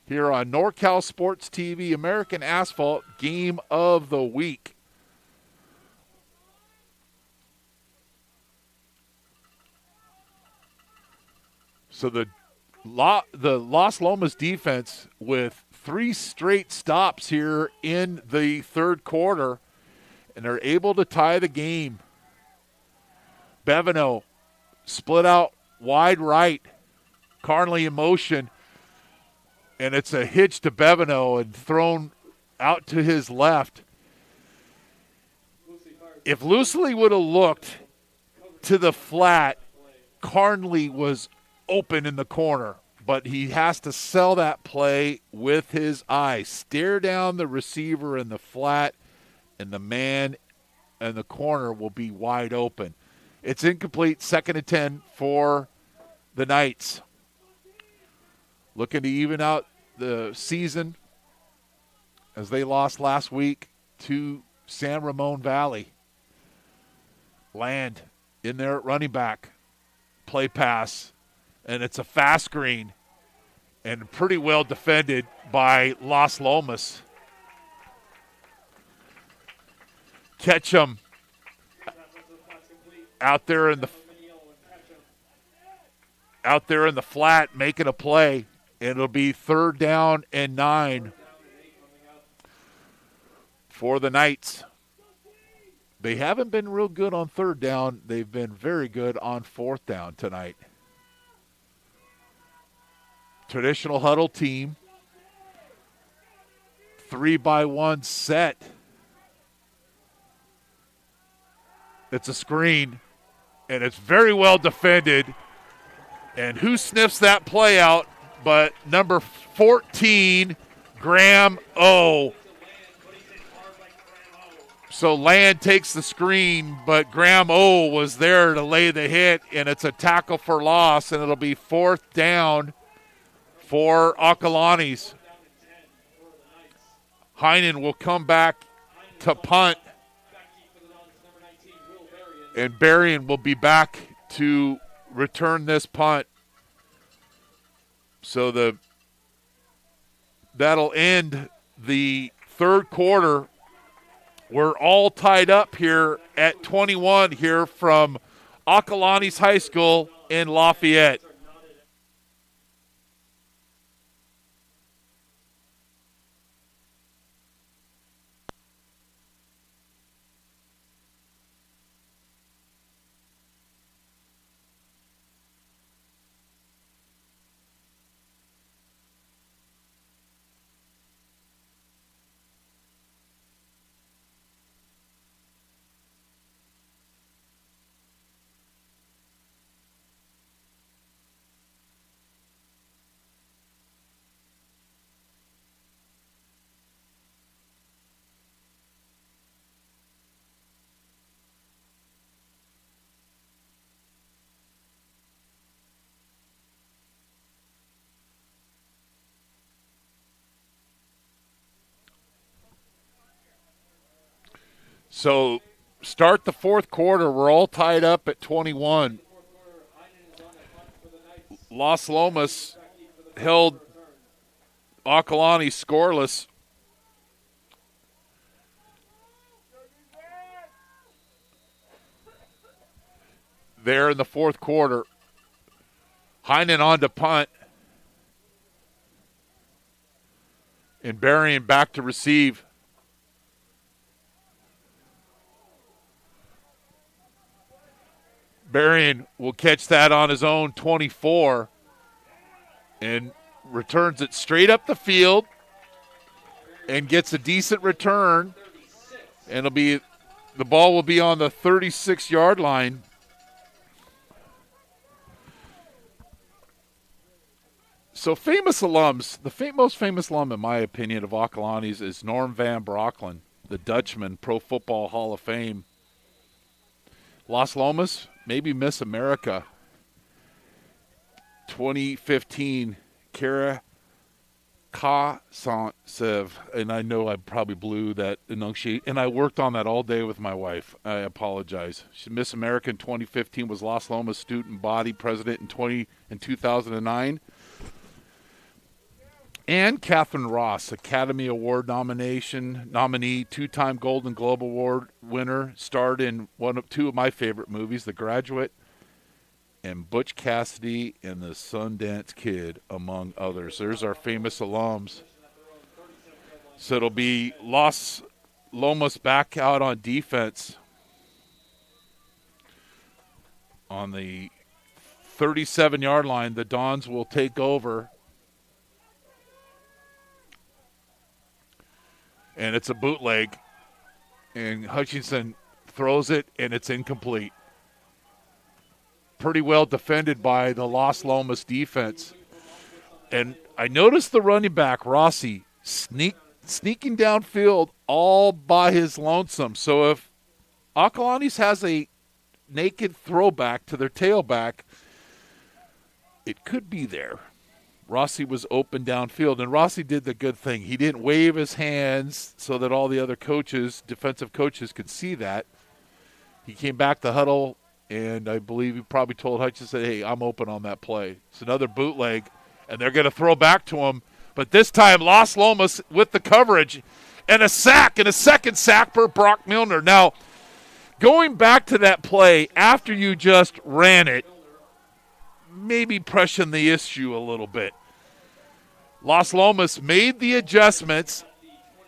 Here on NorCal Sports TV, American Asphalt Game of the Week. So the Las Lomas defense with 3 straight stops here in the third quarter, and they're able to tie the game. Bevino split out wide right. Carnley in motion, and it's a hitch to Bevino and thrown out to his left. If Loosely would have looked to the flat, Carnley was open in the corner, but he has to sell that play with his eyes. Stare down the receiver in the flat, and the man in the corner will be wide open. It's incomplete, 2nd and 10 for the Knights. Looking to even out the season as they lost last week to San Ramon Valley. Land in there at running back. Play pass, and it's a fast screen and pretty well defended by Las Lomas. Ketchum out there in the flat making a play, and it'll be 3rd down and 9 for the Knights. They haven't been real good on 3rd down. They've been very good on 4th down tonight. Traditional huddle team. 3-by-1 set. It's a screen, and it's very well defended. And who sniffs that play out but number 14, Graham O. So Land takes the screen, but Graham O was there to lay the hit, and it's a tackle for loss, and it'll be 4th down for Acalanes. Heinen will come back to punt, and Berrien will be back to return this punt. So that'll end the third quarter. We're all tied up here at 21 here from Acalanes High School in Lafayette. So start the fourth quarter. We're all tied up at 21. Las Lomas held Acalanes scoreless. There in the fourth quarter. Heinen on to punt. And Berrien back to receive. Berrien will catch that on his own 24 and returns it straight up the field and gets a decent return. And the ball will be on the 36-yard line. So famous alums, the most famous alum in my opinion of Acalanes is Norm van Brocklin, the Dutchman, Pro Football Hall of Fame. Las Lomas, maybe Miss America. 2015, Kara Kasantsev, and I know I probably blew that enunciation, and I worked on that all day with my wife. I apologize. Miss America in 2015 was Las Lomas student body president in 2009. And Catherine Ross, Academy Award nominee, two-time Golden Globe Award winner, starred in two of my favorite movies, The Graduate and Butch Cassidy and the Sundance Kid, among others. There's our famous alums. So it'll be Las Lomas back out on defense on the 37-yard line. The Dons will take over. And it's a bootleg, and Hutchinson throws it, and it's incomplete. Pretty well defended by the Las Lomas defense. And I noticed the running back, Rossi, sneaking downfield all by his lonesome. So if Acalanes has a naked throwback to their tailback, it could be there. Rossi was open downfield, and Rossi did the good thing. He didn't wave his hands so that all the other coaches, defensive coaches, could see that. He came back to huddle, and I believe he probably told Hutchinson, hey, I'm open on that play. It's another bootleg, and they're going to throw back to him. But this time, Las Lomas with the coverage and a sack, and a second sack for Brock Milner. Now, going back to that play after you just ran it, maybe pressing the issue a little bit. Las Lomas made the adjustments.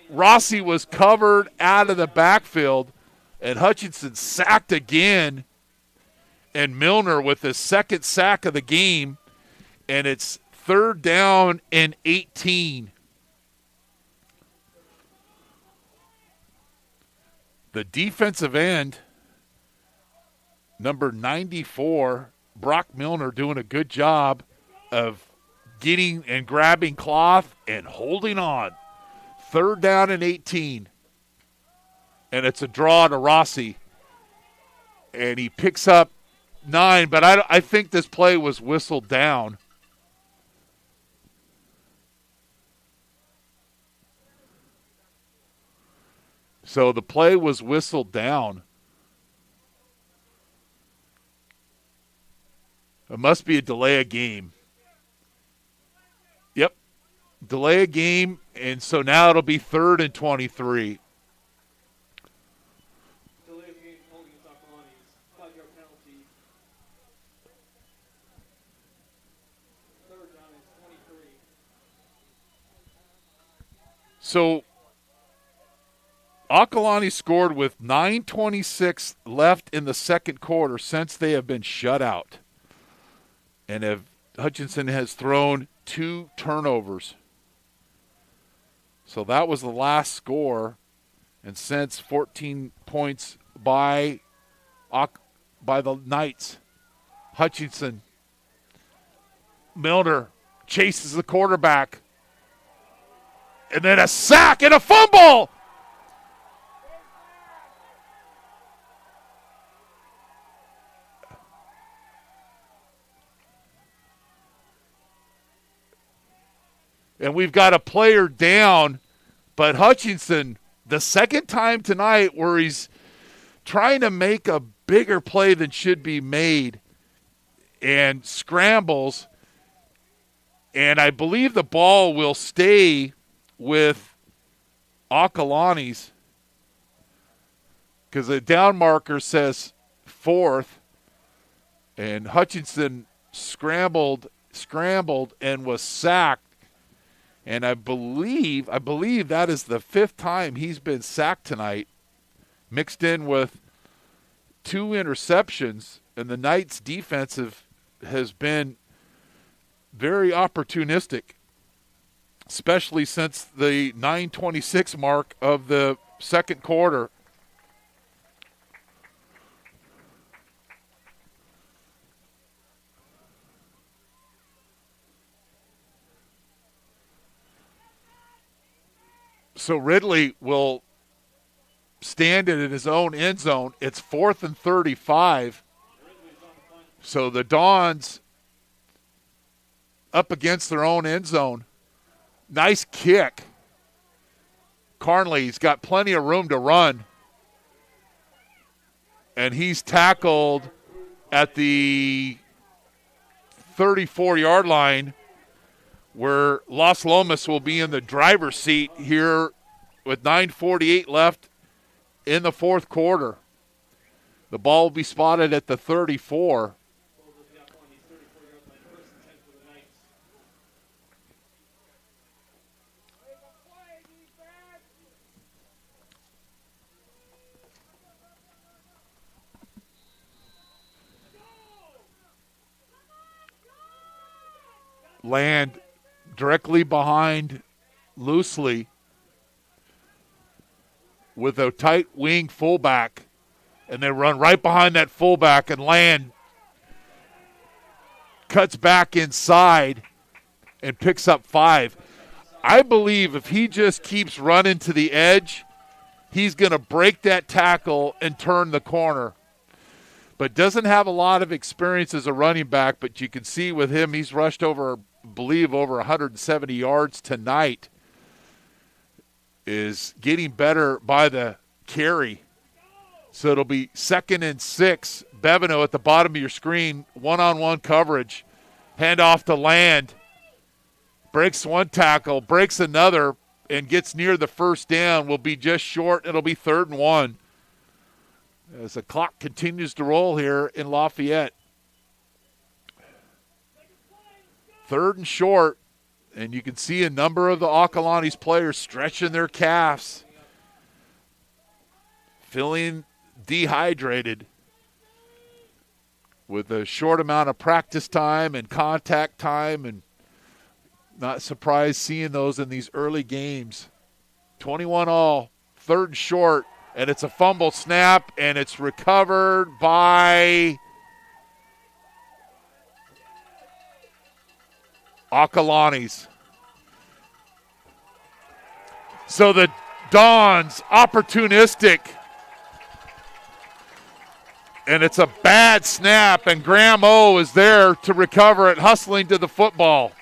Rossi was covered out of the backfield, and Hutchinson sacked again, and Milner with his second sack of the game, and it's 3rd down and 18. The defensive end, number 94, Brock Milner, doing a good job of getting and grabbing cloth and holding on. 3rd down and 18. And it's a draw to Rossi. And he picks up 9, but I think this play was whistled down. So the play was whistled down. It must be a delay of game. Yep. Delay of game, and so now it'll be 3rd and 23. Delay of game holding Acalanes. 5-yard penalty. So Acalanes scored with 9:26 left in the second quarter since they have been shut out. And Hutchinson has thrown 2 turnovers. So that was the last score. And since 14 points by the Knights, Hutchinson, Milner chases the quarterback. And then a sack and a fumble. And we've got a player down, but Hutchinson, the second time tonight where he's trying to make a bigger play than should be made and scrambles, and I believe the ball will stay with Acalanes because the down marker says 4th, and Hutchinson scrambled and was sacked. And I believe that is the 5th time he's been sacked tonight, mixed in with 2 interceptions. And the Knights' defensive has been very opportunistic, especially since the 9:26 mark of the second quarter. So Ridley will stand it in his own end zone. It's 4th and 35. So the Dons up against their own end zone. Nice kick. Carnley's got plenty of room to run. And he's tackled at the 34-yard line, where Las Lomas will be in the driver's seat here with 9:48 left in the fourth quarter. The ball will be spotted at the 34. Land directly behind loosely with a tight wing fullback, and they run right behind that fullback, and Land cuts back inside and picks up 5. I believe if he just keeps running to the edge, he's going to break that tackle and turn the corner. But doesn't have a lot of experience as a running back, but you can see with him, he's rushed over 170 yards tonight, is getting better by the carry. So it'll be 2nd and 6. Bevino at the bottom of your screen, one-on-one coverage. Hand off to Land. Breaks one tackle, breaks another, and gets near the first down. Will be just short. It'll be 3rd and 1. As the clock continues to roll here in Lafayette. 3rd and short, and you can see a number of the Acalanes players stretching their calves, feeling dehydrated with a short amount of practice time and contact time, and not surprised seeing those in these early games. 21 all, 3rd and short, and it's a fumble snap, and it's recovered by Acalanes. So the Dons opportunistic, and it's a bad snap, and Graham O is there to recover it, hustling to the football.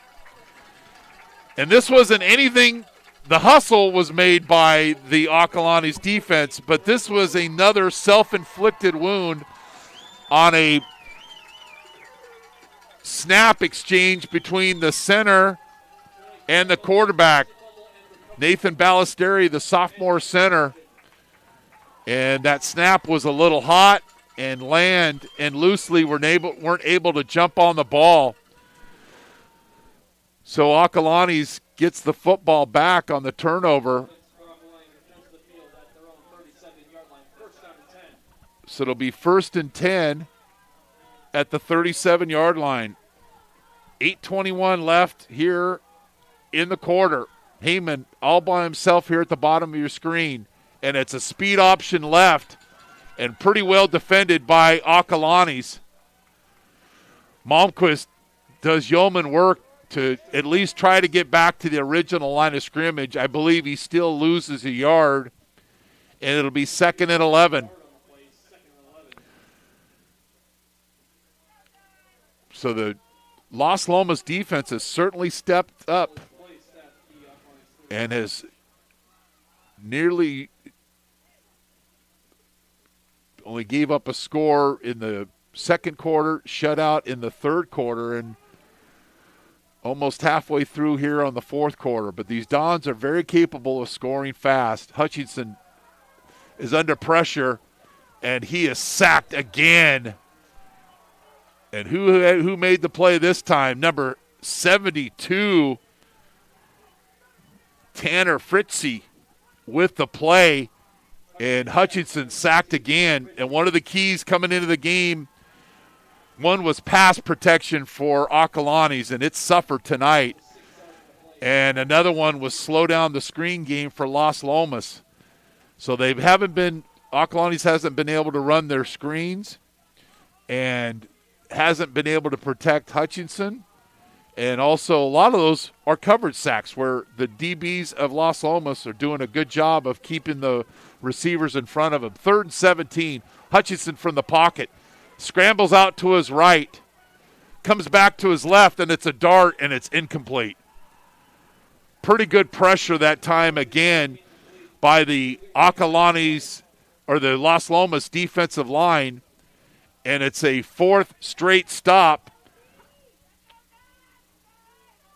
And this wasn't anything. The hustle was made by the Acalanes defense, but this was another self-inflicted wound on a snap exchange between the center and the quarterback, Nathan Ballesteri, the sophomore center. And that snap was a little hot, and Land and Loosely weren't able to jump on the ball. So Acalanes gets the football back on the turnover. So it'll be 1st and 10 at the 37-yard line. 8:21 left here in the quarter. Heyman all by himself here at the bottom of your screen. And it's a speed option left and pretty well defended by Acalanes. Malmquist does yeoman work to at least try to get back to the original line of scrimmage. I believe he still loses a yard, and it'll be 2nd and 11. So the Los Lomas defense has certainly stepped up and has nearly only gave up a score in the second quarter, shutout in the third quarter, and almost halfway through here on the fourth quarter. But these Dons are very capable of scoring fast. Hutchinson is under pressure, and he is sacked again. And who made the play this time? Number 72, Tanner Fritzy with the play. And Hutchinson sacked again. And one of the keys coming into the game, one was pass protection for Acalanes, and it suffered tonight. And another one was slow down the screen game for Los Lomas. So Acalanes hasn't been able to run their screens and hasn't been able to protect Hutchinson. And also a lot of those are coverage sacks where the DBs of Los Lomas are doing a good job of keeping the receivers in front of him. 3rd and 17, Hutchinson from the pocket. Scrambles out to his right, comes back to his left, and it's a dart, and it's incomplete. Pretty good pressure that time again by the Acalanes or the Los Lomas defensive line, and it's a 4th straight stop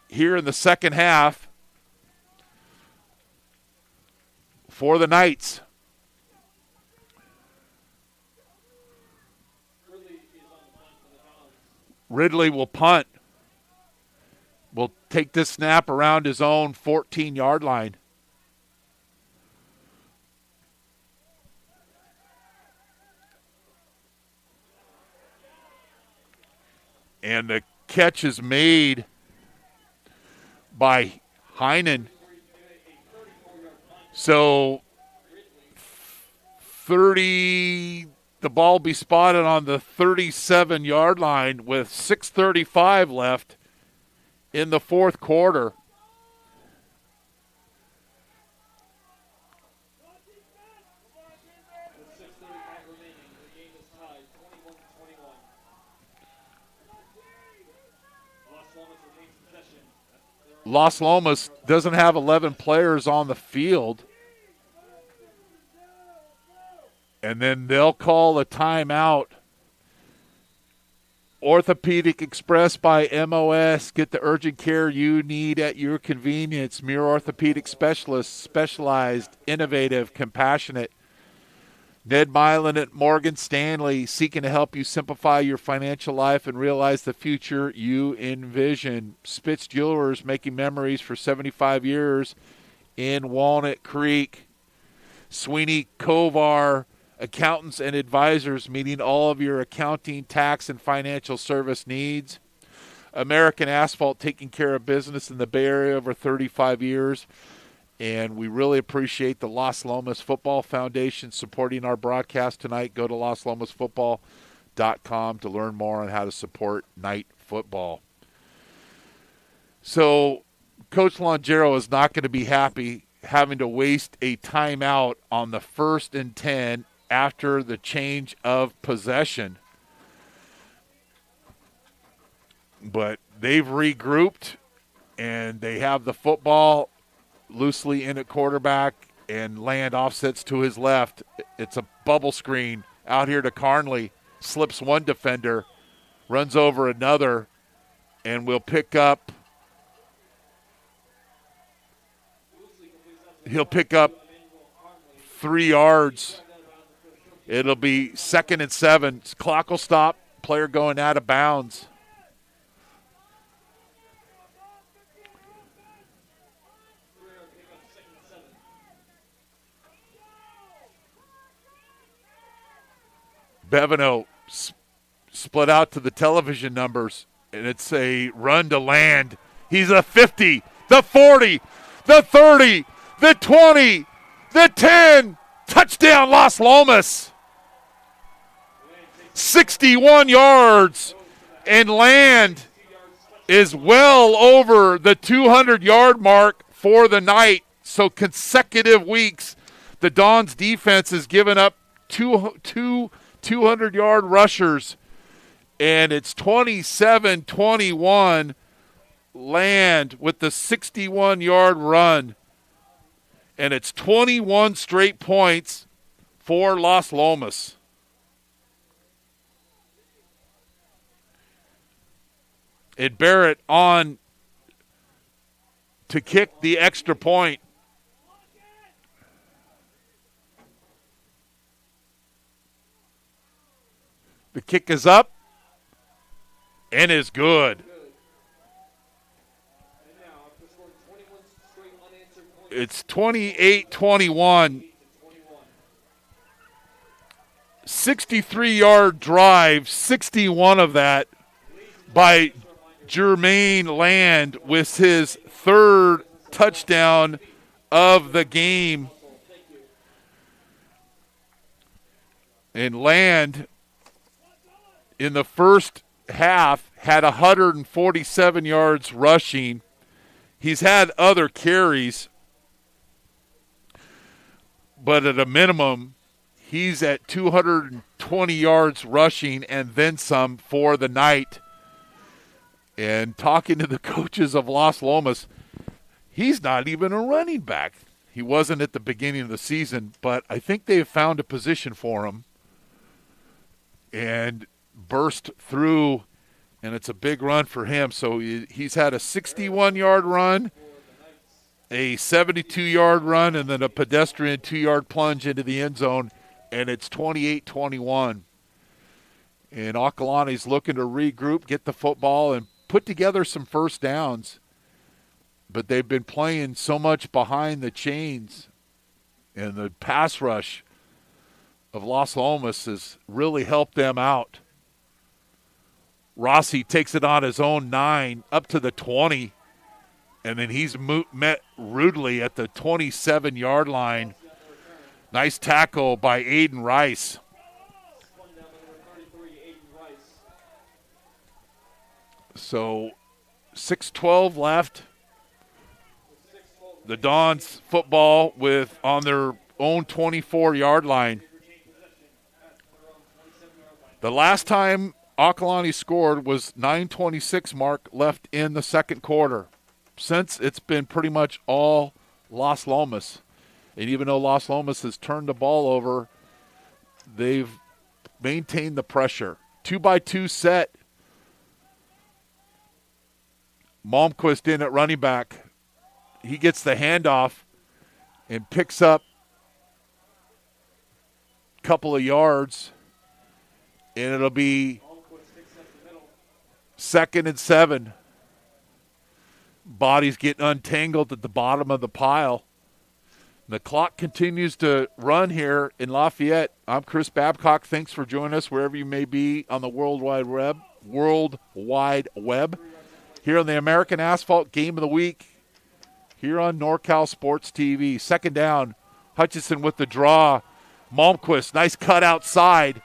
here in the second half for the Knights. Ridley will punt. Will take this snap around his own 14-yard line. And the catch is made by Heinen. So 30, the ball will be spotted on the 37-yard line with 6:35 left in the fourth quarter. Los Lomas doesn't have 11 players on the field. And then they'll call a timeout. Orthopedic Express by MOS. Get the urgent care you need at your convenience. Muir Orthopedic Specialists, specialized, innovative, compassionate. Ned Milan at Morgan Stanley, seeking to help you simplify your financial life and realize the future you envision. Spitz Jewelers, making memories for 75 years in Walnut Creek. Sweeney Kovar, accountants and advisors, meeting all of your accounting, tax, and financial service needs. American Asphalt, taking care of business in the Bay Area over 35 years. And we really appreciate the Los Lomas Football Foundation supporting our broadcast tonight. Go to loslomasfootball.com to learn more on how to support night football. So Coach Longero is not going to be happy having to waste a timeout on the 1st and 10 after the change of possession. But they've regrouped, and they have the football loosely in at quarterback, and Land offsets to his left. It's a bubble screen out here to Carnley. Slips one defender, runs over another, and will pick up. He'll pick up 3 yards. It'll be 2nd and 7. Clock will stop. Player going out of bounds. Bevino split out to the television numbers, and it's a run to land. He's a 50, the 40, the 30, the 20, the 10. Touchdown, Las Lomas. 61 yards, and Land is well over the 200-yard mark for the night. So consecutive weeks, the Dons defense has given up two 200-yard rushers, and it's 27-21. Land with the 61-yard run, and it's 21 straight points for Las Lomas. And Barrett on to kick the extra point. The kick is up and is good. It's 28-21. 63-yard drive, 61 of that by Jermaine Land with his third touchdown of the game. And Land in the first half had 147 yards rushing. He's had other carries, but at a minimum, he's at 220 yards rushing and then some for the night. And talking to the coaches of Las Lomas, he's not even a running back. He wasn't at the beginning of the season, but I think they have found a position for him and burst through, and it's a big run for him. So he's had a 61-yard run, a 72-yard run, and then a pedestrian 2-yard plunge into the end zone, and it's 28-21. And Acalanes looking to regroup, get the football, and put together some first downs. But they've been playing so much behind the chains, and the pass rush of Las Lomas has really helped them out. Rossi takes it on his own 9 up to the 20, and then he's met rudely at the 27-yard line. Nice tackle by Aiden Rice. So 6:12 left. The Dons football with on their own 24-yard line. The last time Acalanes scored was 9:26 mark left in the second quarter. Since, it's been pretty much all Las Lomas. And even though Las Lomas has turned the ball over, they've maintained the pressure. 2-by-2 set. Malmquist in at running back. He gets the handoff and picks up a couple of yards. And it'll be 2nd and 7. Bodies getting untangled at the bottom of the pile. The clock continues to run here in Lafayette. I'm Chris Babcock. Thanks for joining us wherever you may be on the World Wide Web. Here on the American Asphalt Game of the Week. Here on NorCal Sports TV. Second down. Hutchinson with the draw. Malmquist, nice cut outside.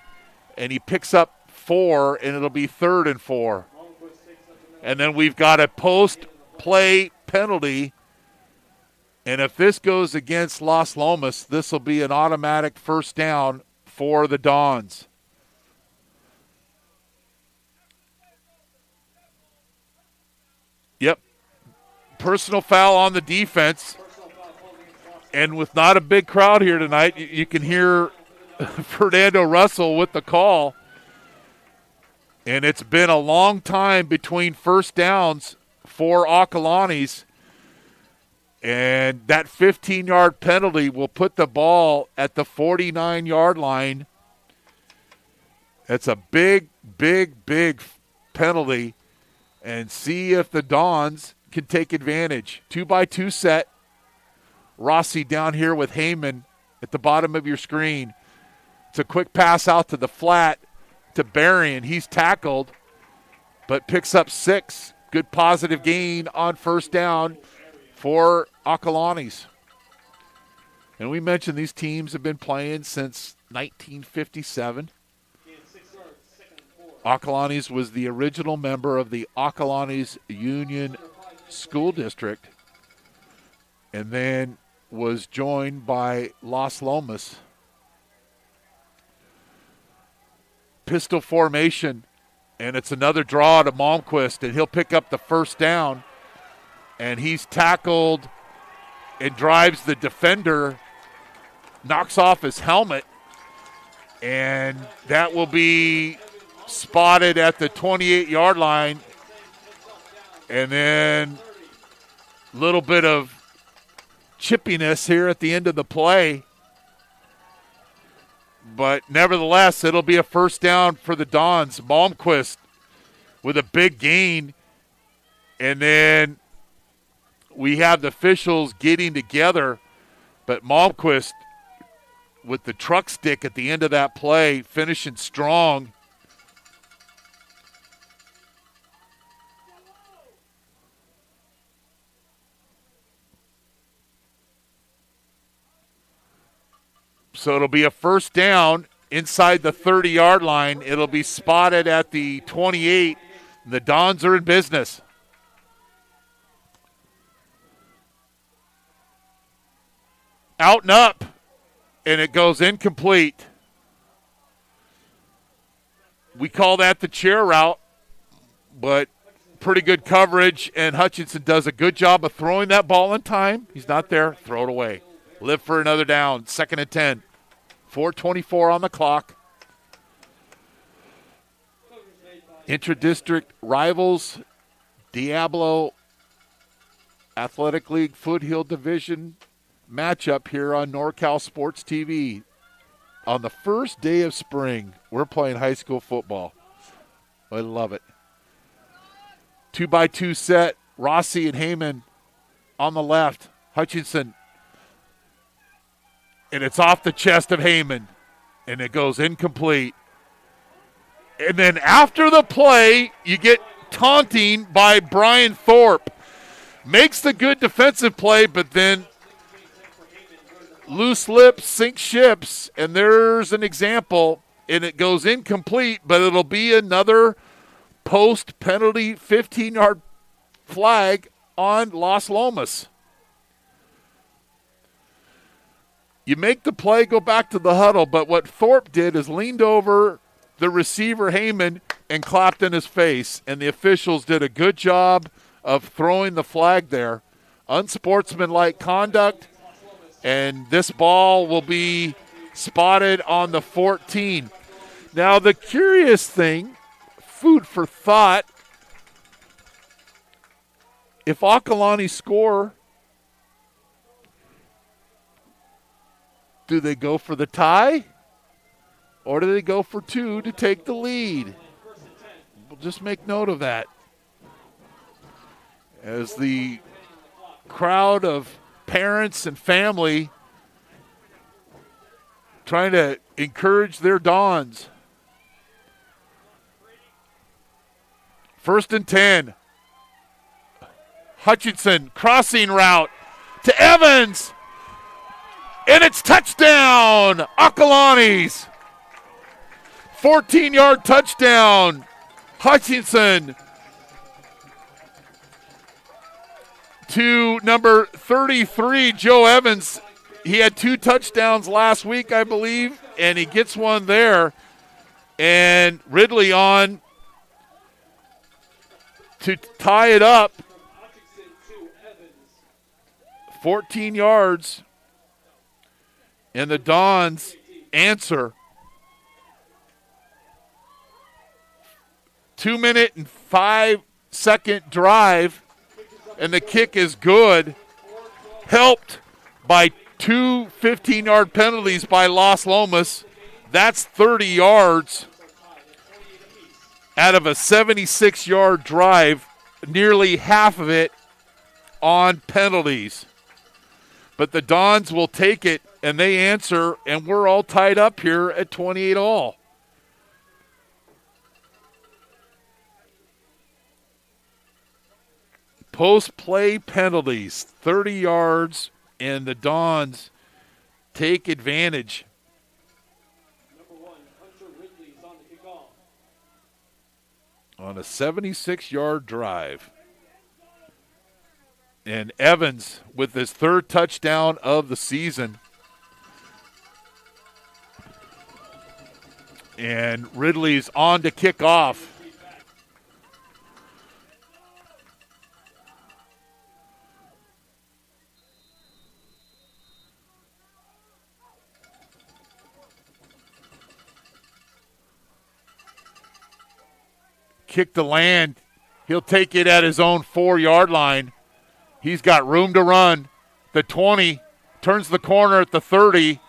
And he picks up 4, and it'll be 3rd and 4. And then we've got a post-play penalty. And if this goes against Las Lomas, this will be an automatic first down for the Dons. Yep. Personal foul on the defense. And with not a big crowd here tonight, you can hear Fernando Russell with the call. And it's been a long time between first downs for Acalanes. And that 15-yard penalty will put the ball at the 49-yard line. That's a big, big, big penalty. And see if the Dons can take advantage. 2-by-2 set. Rossi down here with Heyman at the bottom of your screen. It's a quick pass out to the flat to Barry, and he's tackled, but picks up 6. Good positive gain on first down for Acalanes. And we mentioned these teams have been playing since 1957. Acalanes was the original member of the Acalanes Union School District and then was joined by Las Lomas. Pistol formation, and it's another draw to Malmquist, and he'll pick up the first down, and he's tackled and drives the defender, knocks off his helmet, and that will be spotted at the 28-yard line, and then a little bit of chippiness here at the end of the play. But nevertheless, it'll be a first down for the Dons. Malmquist with a big gain. And then we have the officials getting together. But Malmquist with the truck stick at the end of that play, finishing strong. So it'll be a first down inside the 30-yard line. It'll be spotted at the 28. The Dons are in business. Out and up, and it goes incomplete. We call that the chair route, but pretty good coverage, and Hutchinson does a good job of throwing that ball in time. He's not there. Throw it away. Live for another down. 2nd and 10. 4:24 on the clock. Intra-district rivals, Diablo Athletic League Foothill Division matchup here on NorCal Sports TV. On the first day of spring, we're playing high school football. I love it. 2x2 set, Rossi and Heyman on the left. Hutchinson. And it's off the chest of Heyman, and it goes incomplete. And then after the play, you get taunting by Brian Thorpe. Makes the good defensive play, but then loose lips sink ships, and there's an example, and it goes incomplete, but it'll be another post-penalty 15-yard flag on Las Lomas. You make the play, go back to the huddle, but what Thorpe did is leaned over the receiver, Heyman, and clapped in his face, and the officials did a good job of throwing the flag there. Unsportsmanlike conduct, and this ball will be spotted on the 14. Now, the curious thing, food for thought, if Acalanes score, do they go for the tie, or do they go for 2 to take the lead? We'll just make note of that. As the crowd of parents and family trying to encourage their Dons. 1st and 10. Hutchinson, crossing route to Evans. And it's touchdown, Acalanes. 14-yard touchdown, Hutchinson to number 33, Joe Evans. He had 2 touchdowns last week, I believe, and he gets one there. And Ridley on to tie it up. 14 yards. And the Dons answer. 2-minute and 5-second drive, and the kick is good. Helped by 2 15-yard penalties by Las Lomas. That's 30 yards out of a 76-yard drive, nearly half of it on penalties. But the Dons will take it, and they answer, and we're all tied up here at 28 all. Post-play penalties, 30 yards, and the Dons take advantage. Number 1, Hunter Ridley is on the kickoff. On a 76-yard drive. And Evans with his third touchdown of the season. And Ridley's on to kick off. Kick to land. He'll take it at his own 4-yard line. He's got room to run. The 20, turns the corner at the 30.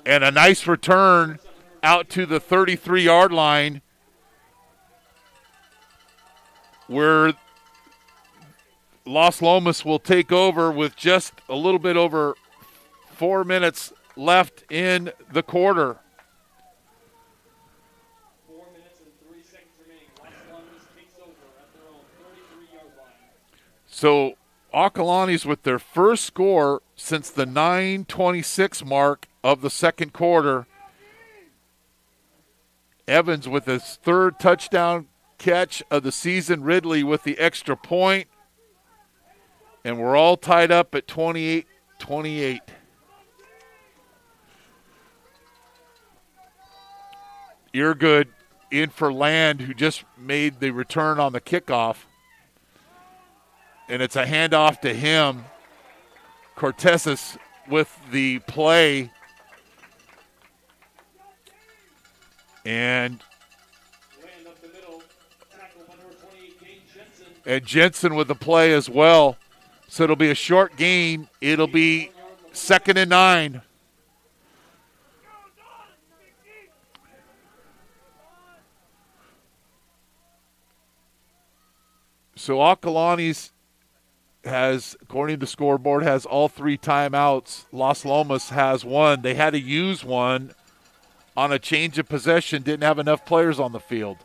And a nice return out to the 33-yard line where Los Lomas will take over with just a little bit over 4 minutes left in the quarter. So Acalanes with their first score since the 9:26 mark of the second quarter. Evans with his third touchdown catch of the season. Ridley with the extra point. And we're all tied up at 28-28. Eargood in for Land, who just made the return on the kickoff. And it's a handoff to him. Cortezes with the play. And Jensen with the play as well. So it'll be a short gain. It'll be 2nd and 9. So Acalanes has, according to the scoreboard, has all 3 timeouts. Los Lomas has 1. They had to use 1 on a change of possession, didn't have enough players on the field.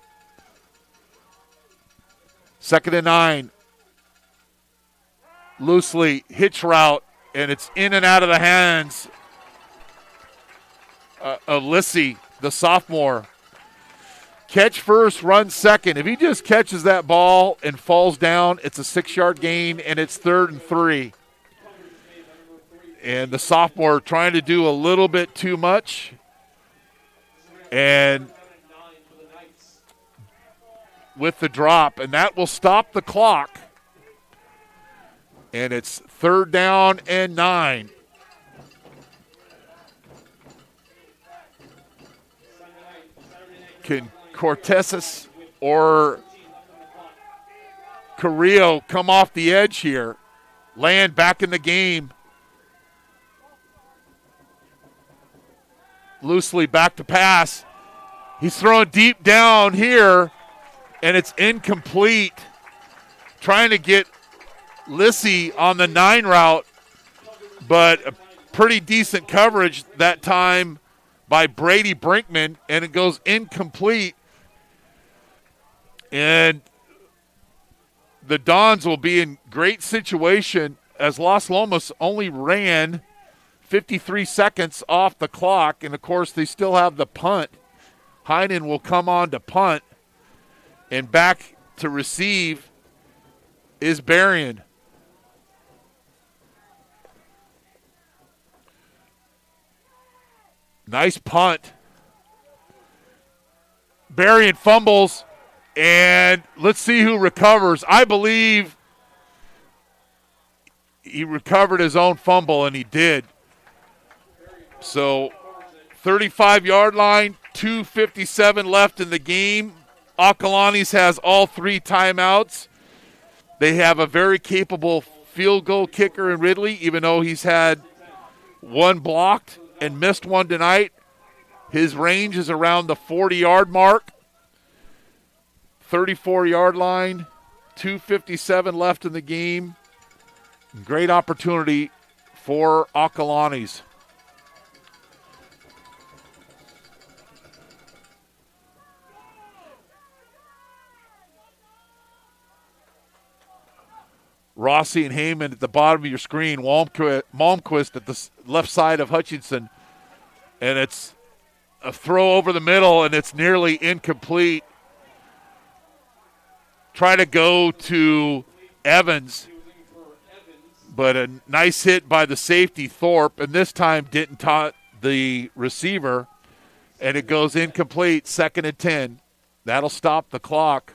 2nd and 9. Loosely, hitch route, and it's in and out of the hands of Lissy, the sophomore. Catch first, run second. If he just catches that ball and falls down, it's a 6-yard gain, and it's 3rd and 3. And the sophomore trying to do a little bit too much. And with the drop, and that will stop the clock. And it's 3rd down and 9. Can Cortezes or Carrillo come off the edge here? Land back in the game. Loosely back to pass. He's throwing deep down here, and it's incomplete. Trying to get Lissy on the 9 route, but a pretty decent coverage that time by Brady Brinkman, and it goes incomplete. And the Dons will be in great situation as Los Lomas only ran 53 seconds off the clock, and, of course, they still have the punt. Heinen will come on to punt, and back to receive is Berrien. Nice punt. Berrien fumbles, and let's see who recovers. I believe he recovered his own fumble, and he did. So 35-yard line, 2:57 left in the game. Acalanes has all 3 timeouts. They have a very capable field goal kicker in Ridley, even though he's had 1 blocked and missed 1 tonight. His range is around the 40-yard mark. 34-yard line, 2:57 left in the game. Great opportunity for Acalanes. Rossi and Heyman at the bottom of your screen. Malmquist at the left side of Hutchinson. And it's a throw over the middle, and it's nearly incomplete. Try to go to Evans, but a nice hit by the safety, Thorpe, and this time didn't taunt the receiver, and it goes incomplete, 2nd and 10. That'll stop the clock.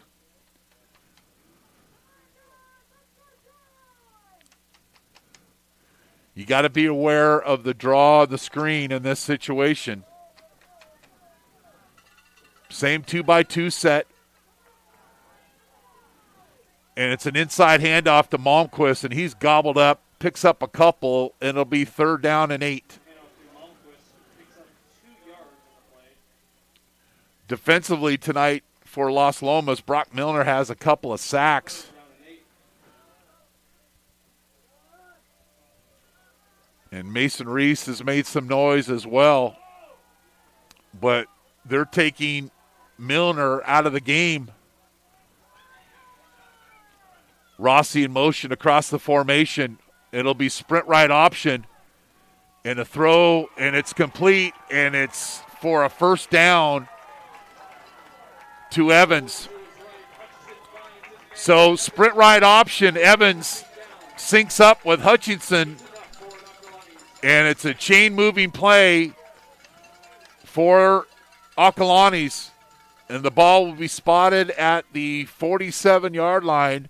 You got to be aware of the draw of the screen in this situation. Same 2x2 set. And it's an inside handoff to Malmquist, and he's gobbled up, picks up a couple, and it'll be 3rd down and 8. Defensively tonight for Las Lomas, Brock Milner has a couple of sacks. And Mason Reese has made some noise as well. But they're taking Milner out of the game. Rossi in motion across the formation. It'll be sprint right option. And a throw, and it's complete, and it's for a 1st down to Evans. So sprint right option, Evans syncs up with Hutchinson. And it's a chain-moving play for Acalanes. And the ball will be spotted at the 47-yard line.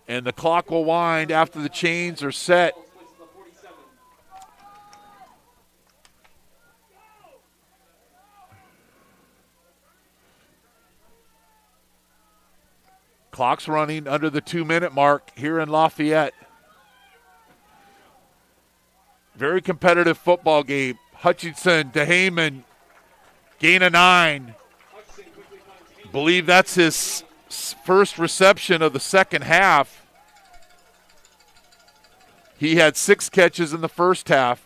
And the clock will wind after the chains are set. Clock's running under the 2-minute mark here in Lafayette. Very competitive football game. Hutchinson to Heyman. Gain of 9. Believe that's his first reception of the second half. He had 6 catches in the first half.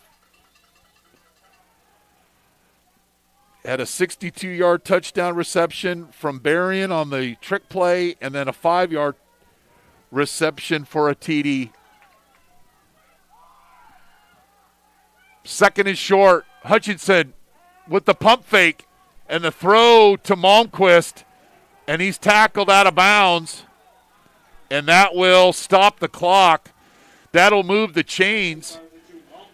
Had a 62-yard touchdown reception from Berrien on the trick play, and then a 5-yard reception for a TD. 2nd and short. Hutchinson with the pump fake and the throw to Malmquist, and he's tackled out of bounds, and that will stop the clock. That'll move the chains.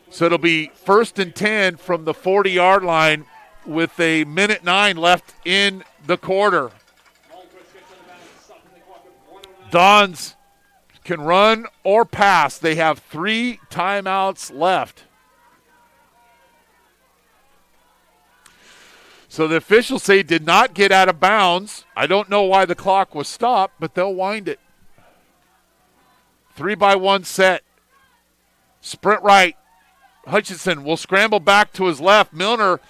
So it'll be 1st and 10 from the 40-yard line with a 1:09 left in the quarter. Dons can run or pass. They have 3 timeouts left. So the officials say did not get out of bounds. I don't know why the clock was stopped, but they'll wind it. 3-by-1 set. Sprint right. Hutchinson will scramble back to his left. Milner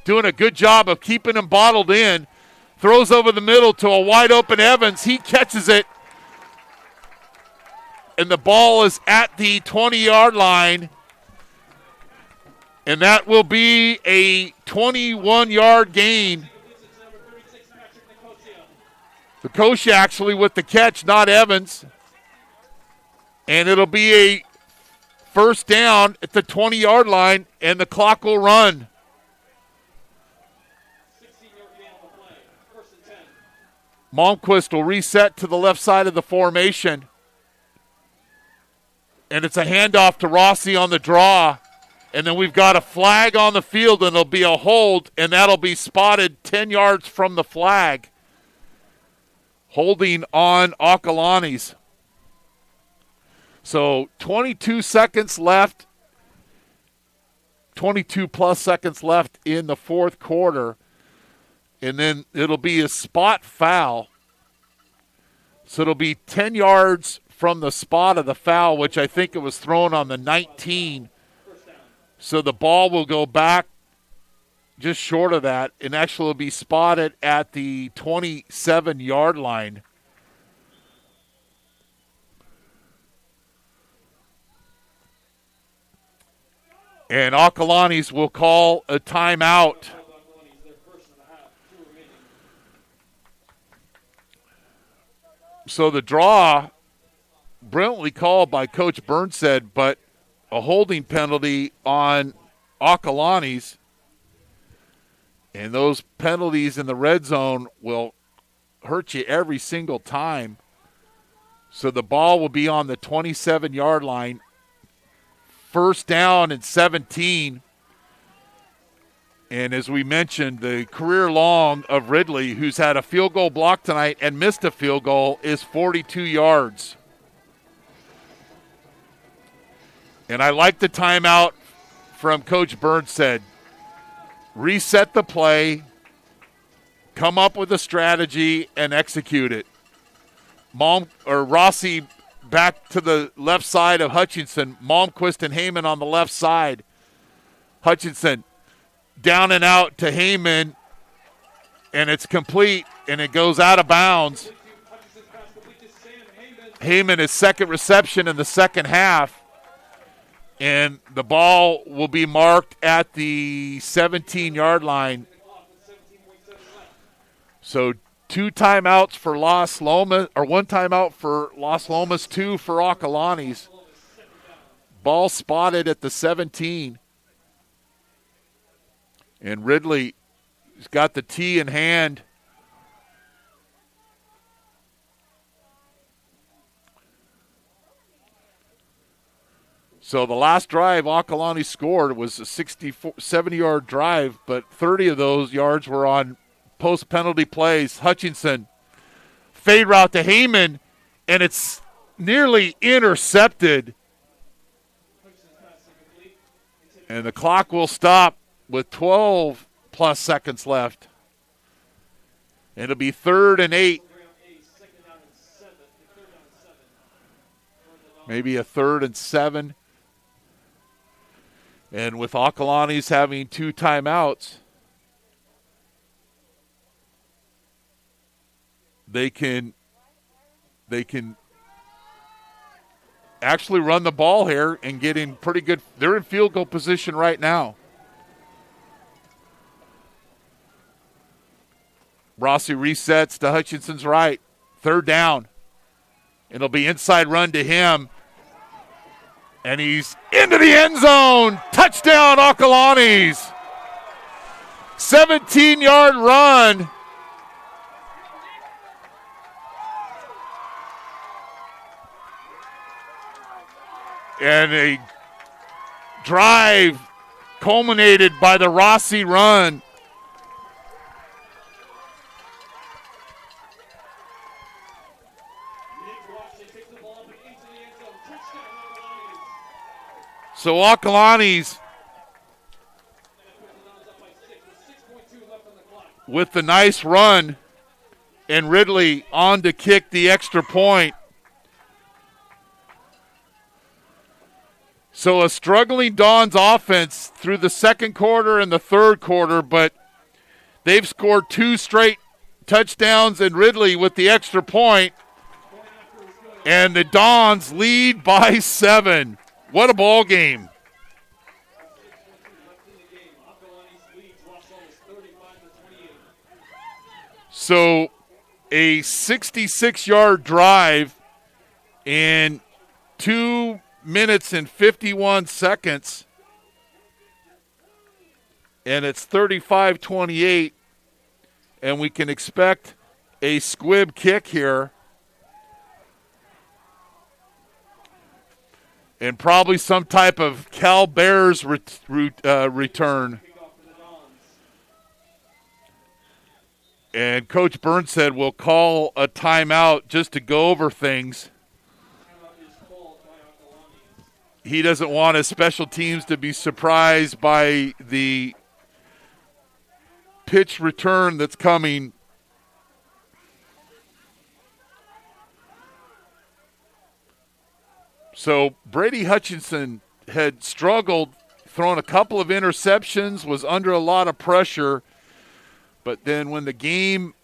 doing a good job of keeping him bottled in. Throws over the middle to a wide-open Evans. He catches it. And the ball is at the 20-yard line. And that will be a 21-yard gain. Location actually with the catch, not Evans. And it'll be a 1st down at the 20-yard line, and the clock will run. 16-yard gain on the play. 1st and 10. Malmquist will reset to the left side of the formation. And it's a handoff to Rossi on the draw. And then we've got a flag on the field, and it'll be a hold, and that'll be spotted 10 yards from the flag. Holding on Acalanes. So 22 seconds left, 22-plus seconds left in the 4th quarter. And then it'll be a spot foul. So it'll be 10 yards from the spot of the foul, which I think it was thrown on the 19. So the ball will go back just short of that, and actually will be spotted at the 27-yard line. And Acalanes will call a timeout. So the draw, brilliantly called by Coach Burnstead, but a holding penalty on Acalanes. And those penalties in the red zone will hurt you every single time. So the ball will be on the 27-yard line. First down and 17. And as we mentioned, the career long of Ridley, who's had a field goal block tonight and missed a field goal, is 42 yards. And I like the timeout from Coach Burnstead. Reset the play, come up with a strategy, and execute it. Rossi back to the left side of Hutchinson. Malmquist and Heyman on the left side. Hutchinson down and out to Heyman, and it's complete, and it goes out of bounds. Heyman is second reception in the second half, and the ball will be marked at the 17-yard line. So 2 timeouts for Las Lomas, or 1 timeout for Las Lomas, 2 for Acalanes. Ball spotted at the 17. And Ridley has got the tee in hand. So the last drive Acalanes scored was a 70-yard drive, but 30 of those yards were on post-penalty plays. Hutchinson, fade route to Heyman, and it's nearly intercepted. And the clock will stop with 12-plus seconds left. It'll be 3rd and 8. Maybe a 3rd and 7. And with Acalanes having 2 timeouts, they can actually run the ball here and get in pretty good. They're in field goal position right now. Rossi resets to Hutchinson's right. 3rd down. It'll be inside run to him. And he's into the end zone. Touchdown, Acalanes. 17-yard run. And a drive culminated by the Rossi run. So Acalanes with the nice run, and Ridley on to kick the extra point. So a struggling Dons offense through the second quarter and the third quarter, but they've scored 2 straight touchdowns, and Ridley with the extra point. And the Dons lead by 7. What a ball game. So a 66-yard drive in 2 minutes and 51 seconds. And it's 35-28. And we can expect a squib kick here. And probably some type of Cal Bears return. And Coach Burnstead will call a timeout just to go over things. He doesn't want his special teams to be surprised by the pitch return that's coming. So Brady Hutchinson had struggled, thrown a couple of interceptions, was under a lot of pressure. But then when the game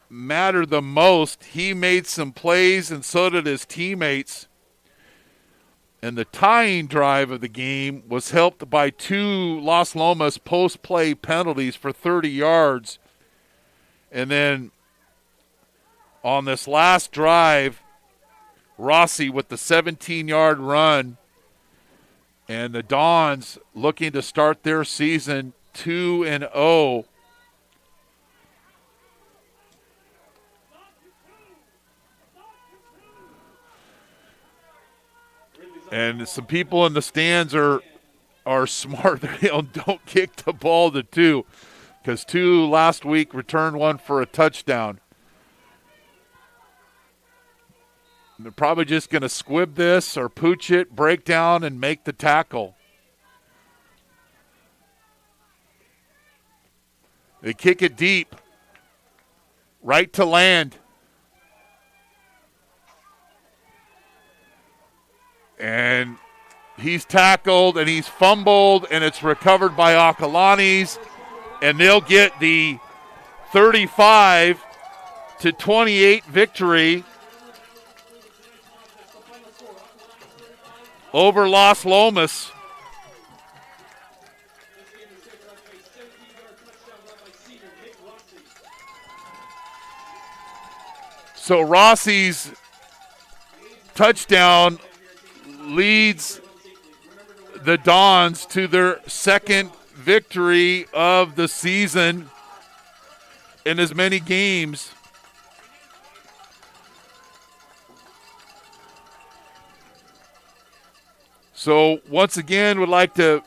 mattered the most, he made some plays, and so did his teammates. And the tying drive of the game was helped by 2 Las Lomas post-play penalties for 30 yards. And then on this last drive, Rossi with the 17-yard run. And the Dons looking to start their season 2-0. And some people in the stands are smart. They don't kick the ball to 2, because 2 last week returned 1 for a touchdown. They're probably just going to squib this or pooch it, break down, and make the tackle. They kick it deep, right to land. And he's tackled and he's fumbled, and it's recovered by Acalanes, and they'll get the 35-28 victory over Las Lomas. So Rossi's touchdown leads the Dons to their second victory of the season in as many games. So once again, would like to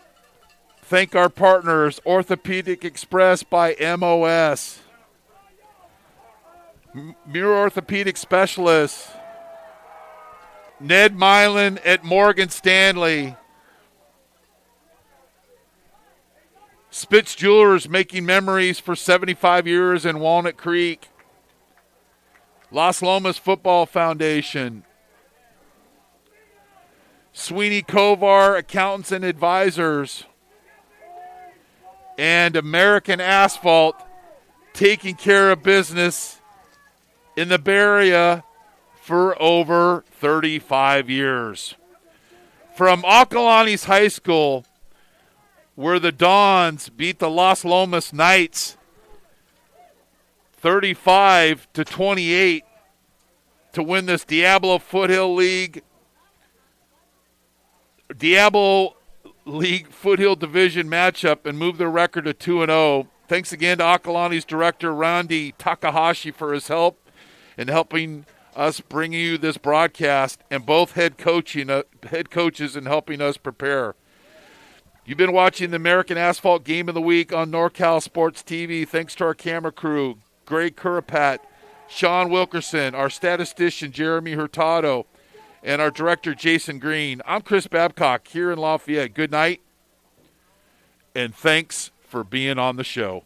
thank our partners, Orthopedic Express by MOS, Muir Orthopedic Specialists, Ned Milan at Morgan Stanley, Spitz Jewelers making memories for 75 years in Walnut Creek, Las Lomas Football Foundation, Sweeney Kovar Accountants and Advisors, and American Asphalt, taking care of business in the Bay Area for over 35 years. From Acalanes High School, where the Dons beat the Las Lomas Knights 35-28 to win this Diablo Foothill League Foothill Division matchup and move their record to 2-0. Thanks again to Acalanes director Randy Takahashi for his help in helping us bring you this broadcast, and both head coaches in helping us prepare. You've been watching the American Asphalt Game of the Week on NorCal Sports TV. Thanks to our camera crew, Greg Kuripat, Sean Wilkerson, our statistician Jeremy Hurtado, and our director Jason Green. I'm Chris Babcock here in Lafayette. Good night, and thanks for being on the show.